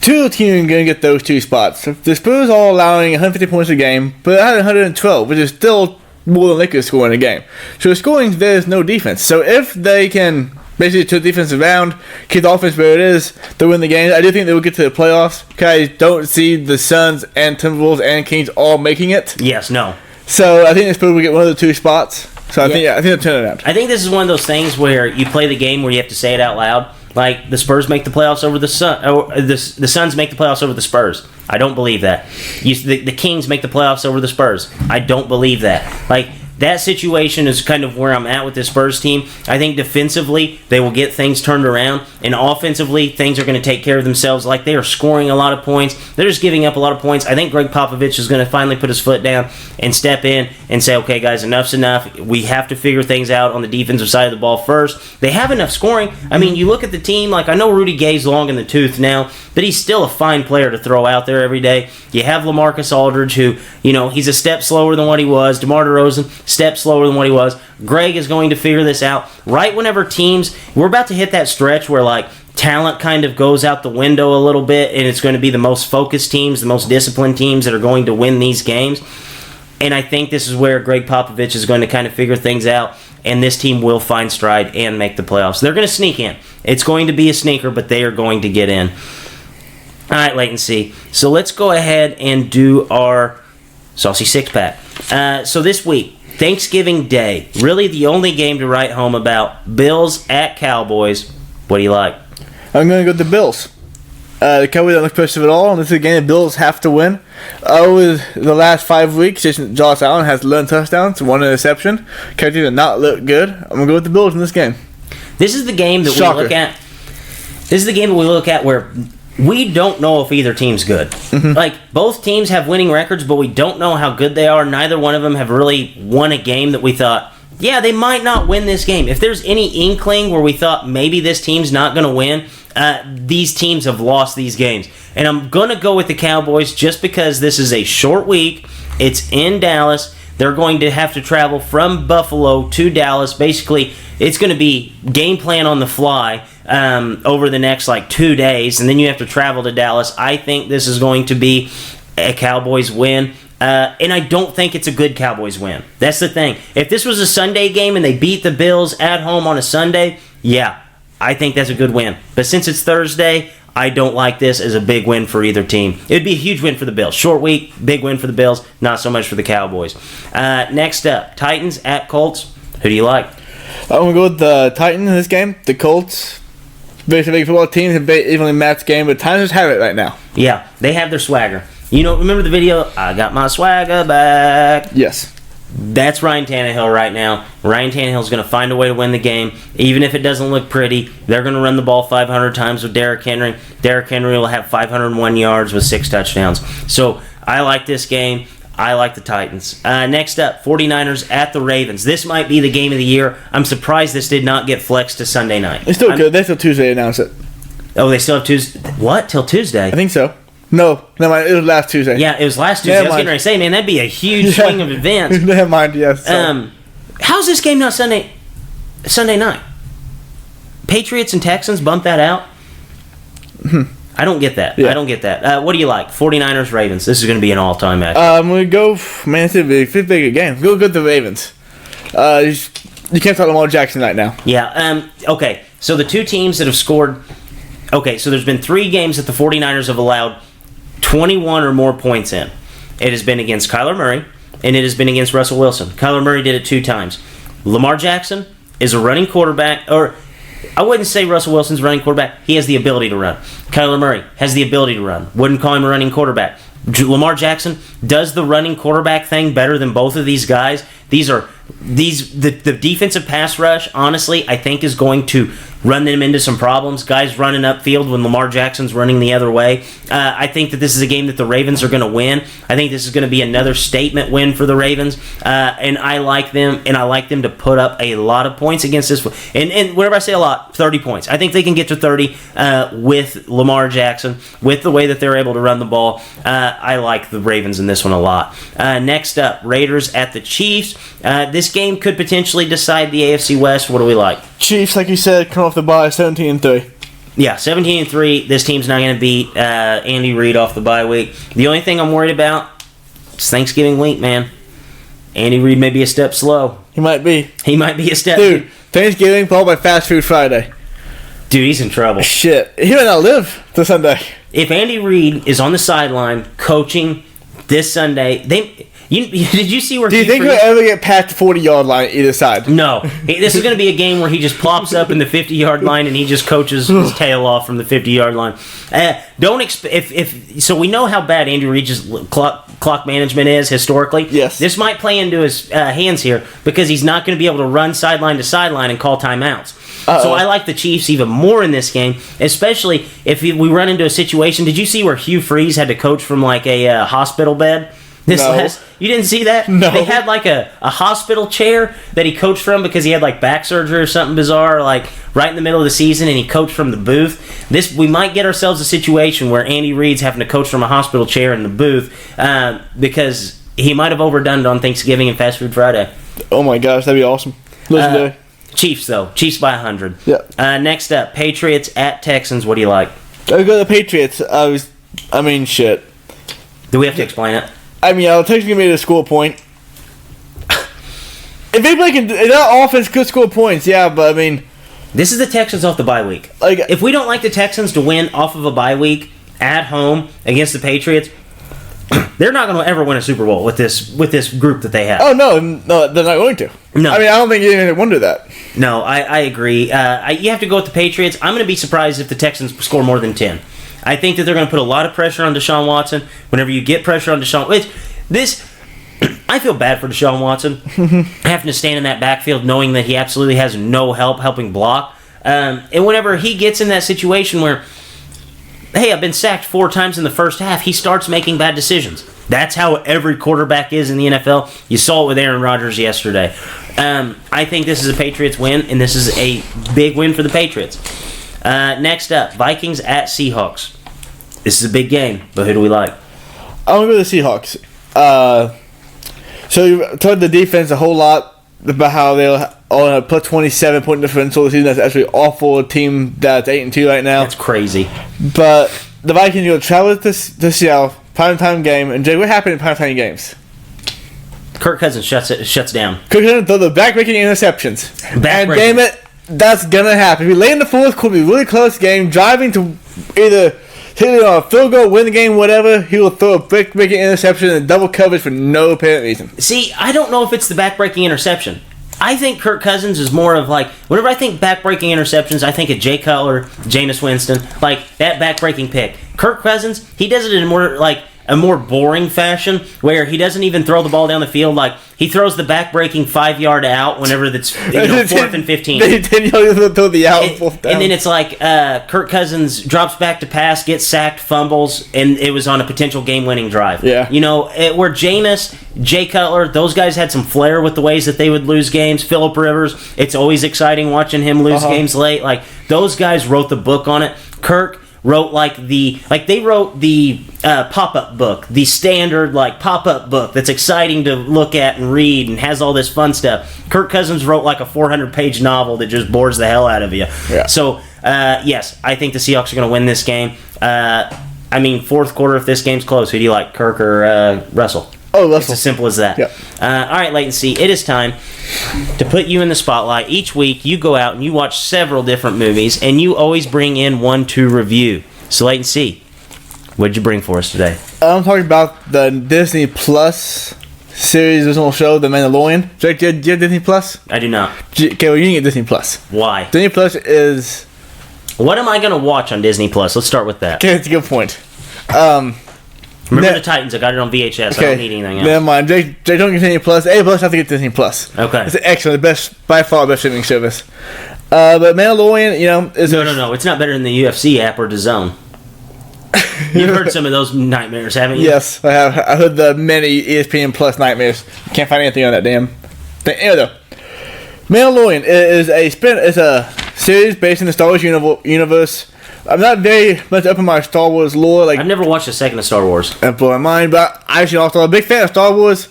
2 teams are going to get those 2 spots. The Spurs are allowing 150 points a game, but they had 112, which is still more than Lakers score in a game. So scoring, there's no defense. So if they can basically turn the defense around, keep the offense where it is, they'll win the game. I do think they will get to the playoffs. I don't see the Suns and Timberwolves and Kings all making it. Yes, no. So I think the Spurs will get one of the 2 spots. So I think they'll turn it around. I think this is one of those things where you play the game where you have to say it out loud. Like, the Spurs make the playoffs over the Suns, or the Suns make the playoffs over the Spurs. I don't believe that. The Kings make the playoffs over the Spurs. I don't believe that. Like, that situation is kind of where I'm at with this Spurs team. I think defensively, they will get things turned around. And offensively, things are going to take care of themselves. Like, they are scoring a lot of points. They're just giving up a lot of points. I think Greg Popovich is going to finally put his foot down and step in and say, okay, guys, enough's enough. We have to figure things out on the defensive side of the ball first. They have enough scoring. I mean, you look at the team, like, I know Rudy Gay's long in the tooth now, but he's still a fine player to throw out there every day. You have LaMarcus Aldridge, who, he's a step slower than what he was. DeMar DeRozan, step slower than what he was. Greg is going to figure this out right whenever we're about to hit that stretch where, like, talent kind of goes out the window a little bit, and it's going to be the most focused teams, the most disciplined teams that are going to win these games. And I think this is where Greg Popovich is going to kind of figure things out, and this team will find stride and make the playoffs. They're going to sneak in. It's going to be a sneaker, but they are going to get in. All right, latency. So let's go ahead and do our Saucy Six-Pack. So this week, Thanksgiving Day, really the only game to write home about. Bills at Cowboys. What do you like? I'm going to go with the Bills. The Cowboys don't look impressive at all. This is a game the Bills have to win. Over the last 5 weeks, Josh Allen has 11 touchdowns, 1 interception. Cowboys did not look good. I'm going to go with the Bills in this game. This is the game that Shocker. we look at. This is the game that we look at where we don't know if either team's good. Mm-hmm. Like, both teams have winning records, but we don't know how good they are. Neither one of them have really won a game that we thought, yeah, they might not win this game. If there's any inkling where we thought maybe this team's not going to win, these teams have lost these games. And I'm going to go with the Cowboys just because this is a short week. It's in Dallas. They're going to have to travel from Buffalo to Dallas. Basically, it's going to be game plan on the fly over the next 2 days, and then you have to travel to Dallas. I think this is going to be a Cowboys win, and I don't think it's a good Cowboys win. That's the thing. If this was a Sunday game and they beat the Bills at home on a Sunday, yeah, I think that's a good win. But since it's Thursday, I don't like this as a big win for either team. It would be a huge win for the Bills. Short week, big win for the Bills, not so much for the Cowboys. Next up, Titans at Colts. Who do you like? I'm going to go with the Titans in this game. The Colts, very big football teams, have evenly matched game, but Titans just have it right now. Yeah, they have their swagger. Remember the video, I got my swagger back? Yes. That's Ryan Tannehill right now. Ryan Tannehill's going to find a way to win the game. Even if it doesn't look pretty, they're going to run the ball 500 times with Derrick Henry. Derrick Henry will have 501 yards with 6 touchdowns. So I like this game. I like the Titans. Next up, 49ers at the Ravens. This might be the game of the year. I'm surprised this did not get flexed to Sunday night. It's still good. They still Tuesday announce it. Oh, they still have Tuesday. What? Till Tuesday? I think so. No, never mind. It was last Tuesday. Yeah, it was last Tuesday. I was getting ready to say, man, that'd be a huge swing of events. Never mind. Yes. So. How's this game not Sunday night? Patriots and Texans bump that out? I don't get that. Yeah. I don't get that. What do you like? 49ers, Ravens. This is going to be an all-time match. I'm going to go, man, it's a big game. Go with the Ravens. You can't talk Lamar Jackson right now. Yeah. Okay, so the two teams that have scored... Okay, so there's been 3 games that the 49ers have allowed 21 or more points in. It has been against Kyler Murray, and it has been against Russell Wilson. Kyler Murray did it 2 times. Lamar Jackson is a running quarterback, or I wouldn't say Russell Wilson's a running quarterback. He has the ability to run. Kyler Murray has the ability to run. Wouldn't call him a running quarterback. Lamar Jackson does the running quarterback thing better than both of these guys. The defensive pass rush, honestly, I think is going to run them into some problems. Guys running upfield when Lamar Jackson's running the other way. I think that this is a game that the Ravens are going to win. I think this is going to be another statement win for the Ravens, and I like them, and I like them to put up a lot of points against this. And whenever I say a lot, 30 points. I think they can get to 30 with Lamar Jackson, with the way that they're able to run the ball. I like the Ravens in this one a lot. Next up, Raiders at the Chiefs. This game could potentially decide the AFC West. What do we like? Chiefs, like you said, come off the bye, 17-3. Yeah, 17-3. This team's not going to beat Andy Reid off the bye week. The only thing I'm worried about is Thanksgiving week, man. Andy Reid may be a step slow. He might be. He might be a step... Dude, Thanksgiving followed by Fast Food Friday. Dude, he's in trouble. Shit. He might not live till Sunday. If Andy Reid is on the sideline coaching this Sunday, did you see where? Do you think he'll ever get past the 40-yard line either side? No. This is going to be a game where he just plops up in the 50-yard line and he just coaches his tail off from the 50-yard line. So we know how bad Andy Reid's clock management is historically. Yes. This might play into his hands here because he's not going to be able to run sideline to sideline and call timeouts. So I like the Chiefs even more in this game, especially if we run into a situation. Did you see where Hugh Freeze had to coach from like a hospital bed? You didn't see that? No. They had like a hospital chair that he coached from because he had like back surgery or something bizarre, like right in the middle of the season, and he coached from the booth. We might get ourselves a situation where Andy Reid's having to coach from a hospital chair in the booth because he might have overdone it on Thanksgiving and Fast Food Friday. Oh my gosh, that'd be awesome. Legendary. Chiefs though. Chiefs by 100. Yeah. Next up, Patriots at Texans. What do you like? I go to the Patriots. Shit. Do we have to explain it? Texans gonna be to score a point. If anybody can, that offense could score points, yeah, but this is the Texans off the bye week. If we don't like the Texans to win off of a bye week at home against the Patriots, they're not going to ever win a Super Bowl with this group that they have. Oh no, they're not going to. No, I don't think anyone would do that. No, I agree. You have to go with the Patriots. I'm going to be surprised if the Texans score more than 10. I think that they're going to put a lot of pressure on Deshaun Watson. Whenever you get pressure on Deshaun, I feel bad for Deshaun Watson having to stand in that backfield knowing that he absolutely has no help helping block. And whenever he gets in that situation where, hey, I've been sacked 4 times in the first half, he starts making bad decisions. That's how every quarterback is in the NFL. You saw it with Aaron Rodgers yesterday. I think this is a Patriots win, and this is a big win for the Patriots. Next up, Vikings at Seahawks. This is a big game, but who do we like? I'm going to go to the Seahawks. So you told the defense a whole lot about how they'll put 27-point differential this season. That's actually awful. A team that's 8-2 right now. That's crazy. But the Vikings go travel to Seattle, primetime game. And Jay, what happened in primetime games? Kirk Cousins shuts down. Kirk Cousins throw the back-breaking interceptions. And damn it, that's gonna happen. If we lay in the fourth, could be a really close game. Driving to either hit it on a field goal, win the game, whatever. He will throw a back-breaking interception and double coverage for no apparent reason. See, I don't know if it's the back-breaking interception. I think Kirk Cousins is more of like, whenever I think back-breaking interceptions, I think of Jay Cutler, Jameis Winston, like that back-breaking pick. Kirk Cousins, he does it in a more boring fashion where he doesn't even throw the ball down the field. Like, he throws the back-breaking 5-yard out whenever that's 4th and 15. They throw the out and then it's like Kirk Cousins drops back to pass, gets sacked, fumbles, and it was on a potential game-winning drive. Yeah. Where Jameis, Jay Cutler, those guys had some flair with the ways that they would lose games. Phillip Rivers, it's always exciting watching him lose games late. Like, those guys wrote the book on it. Kirk wrote they wrote the pop-up book, the standard pop-up book that's exciting to look at and read and has all this fun stuff. Kirk Cousins wrote a 400-page novel that just bores the hell out of you. Yeah. So yes, I think the Seahawks are going to win this game. Fourth quarter, if this game's close, who do you like, Kirk or Russell? Oh, It's Russell. as simple as that. Yep. All right, Leighton C., it is time to put you in the spotlight. Each week, you go out and you watch several different movies, and you always bring in one to review. So, Leighton C., what did you bring for us today? I'm talking about the Disney Plus series original show, The Mandalorian. Jake, do you have Disney Plus? I do not. Okay, well, you can get Disney Plus. Why? Disney Plus is... What am I going to watch on Disney Plus? Let's start with that. Okay, that's a good point. Remember Ne- the Titans. I got it on VHS. I Okay, don't need anything else. never mind. Jake don't get Disney Plus. A Plus have to get Disney Plus. Okay. It's excellent. The best, by far, best streaming service. But Mandalorian, is No. It's not better than the UFC app or DAZN. You've heard some of those nightmares, haven't you? Yes, I have. I heard the many ESPN Plus nightmares. Can't find anything on that damn thing. Anyway, though, Mandalorian is a series based in the Star Wars universe. I'm not very much up in my Star Wars lore, I've never watched a second of Star Wars. that blew my mind. But I actually also I'm a big fan of Star Wars.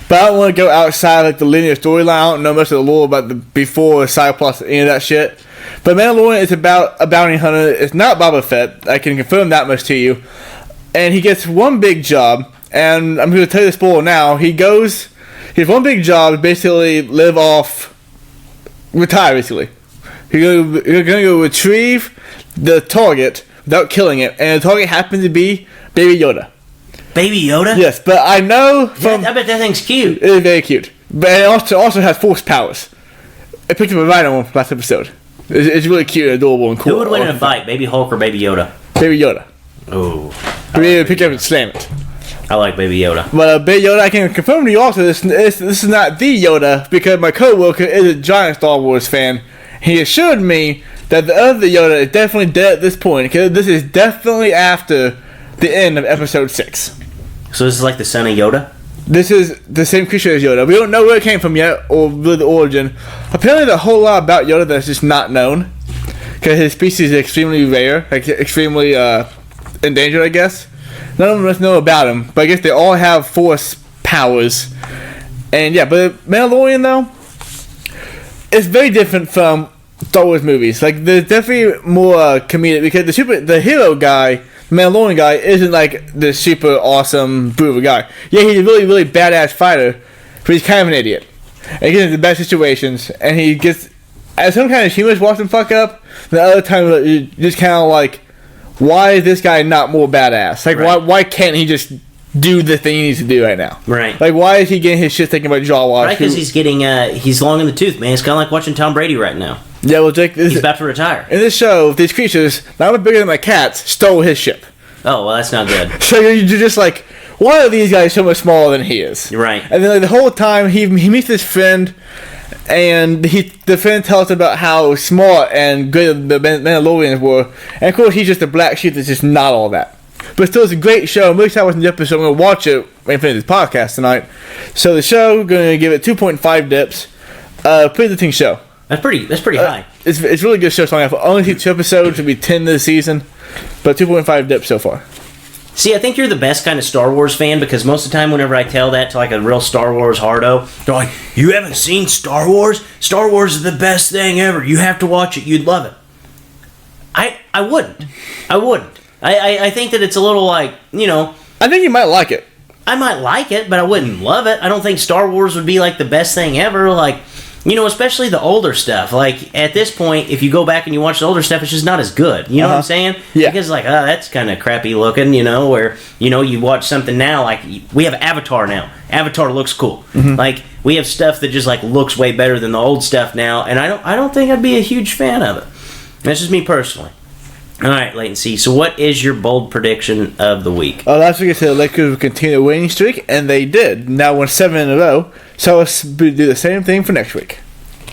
But I don't want to go outside the linear storyline. I don't know much of the lore about the before side plots, any of that shit. But Mandalorian is about a bounty hunter. It's not Boba Fett. I can confirm that much to you. And he gets one big job. And I'm going to tell you the spoiler now. He has one big job, basically retire basically. You're going to go retrieve the target without killing it. And the target happens to be Baby Yoda. Baby Yoda? Yes, but I know from... I bet that thing's cute. It is very cute. But it also has force powers. I picked up a rhino one last episode. It's really cute and adorable and cool. Who would win in a fight, Baby Hulk or Baby Yoda? Baby Yoda. Oh, We picked up and slam it. I like Baby Yoda. But Baby Yoda, I can confirm to you also, this is not the Yoda, because my coworker is a giant Star Wars fan. He assured me that the other Yoda is definitely dead at this point, because this is definitely after the end of Episode 6. So this is like the son of Yoda? This is the same creature as Yoda. We don't know where it came from yet, or really the origin. Apparently, there's a whole lot about Yoda that's just not known, because his species is extremely rare, extremely endangered, I guess. None of us know about him, but I guess they all have force powers. And yeah, but Mandalorian though, it's very different from Star Wars movies. Like, there's definitely more comedic, because the hero guy, the Mandalorian guy, isn't like the super awesome brutal guy. Yeah, he's a really, really badass fighter, but he's kind of an idiot. And he gets into bad situations, and he gets, as some kind of humorous watch him fuck up, the other time you just kind of like, why is this guy not more badass? Like, Right. why can't he just do the thing he needs to do right now? Right. Like, why is he getting his shit taken by Jawa? Right, because he's getting, he's long in the tooth, man. It's kind of like watching Tom Brady right now. Yeah, well, Jake, He's about to retire. in this show, these creatures, not much bigger than my cats, stole his ship. Oh, well, that's not good. So you're just like, why are these guys so much smaller than he is? You're right. And then like, the whole time, he meets this friend, and the friend tells him about how smart and good the Mandalorians were. And of course, he's just a black sheep that's just not all that. But still, it's a great show. I'm really excited watching the episode. I'm going to watch it when I finish this podcast tonight. So the show, going to give it 2.5 dips. Pretty interesting show. That's pretty high. It's a really good show. So I've only seen 2 episodes. It'll be 10 this season. But 2.5 dips so far. See, I think you're the best kind of Star Wars fan, because most of the time whenever I tell that to like a real Star Wars hardo, they're like, you haven't seen Star Wars? Star Wars is the best thing ever. You have to watch it. You'd love it. I wouldn't. I think that it's a little like, I think you might like it. I might like it, but I wouldn't love it. I don't think Star Wars would be like the best thing ever. Like, especially the older stuff. Like, at this point, if you go back and you watch the older stuff, it's just not as good. You know what I'm saying? Yeah. Because, like, that's kind of crappy looking, where, you watch something now, like, we have Avatar now. Avatar looks cool. Like, we have stuff that just, like, looks way better than the old stuff now, and I don't think I'd be a huge fan of it. That's just me personally. All right, Leighton C. So what is your bold prediction of the week? Last week I said the Lakers would continue the winning streak, and they did. Now won 7 in a row. So let's do the same thing for next week.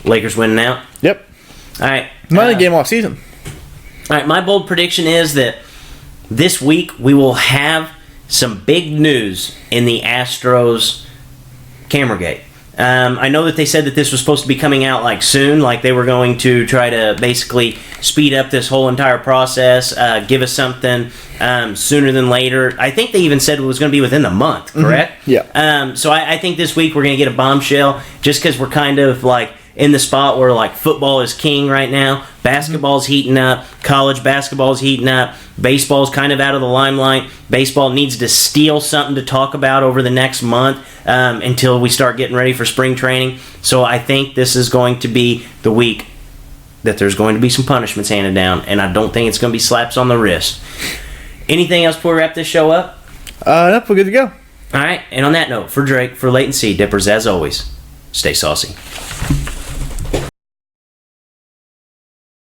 Lakers winning out? Yep. All right. Money game all season. All right, my bold prediction is that this week we will have some big news in the Astros Cameragate. I know that they said that this was supposed to be coming out like soon, like they were going to try to basically speed up this whole entire process, give us something sooner than later. I think they even said it was going to be within the month, correct? Yeah. So I think this week we're going to get a bombshell just because we're kind of like in the spot where like football is king right now. Basketball's heating up. College basketball's heating up. Baseball's kind of out of the limelight. Baseball needs to steal something to talk about over the next month until we start getting ready for spring training. So I think this is going to be the week that there's going to be some punishments handed down, and I don't think it's going to be slaps on the wrist. Anything else before we wrap this show up? Nope, we're good to go. All right, and on that note, for Drake, for Leighton C. Dippers, as always, stay saucy.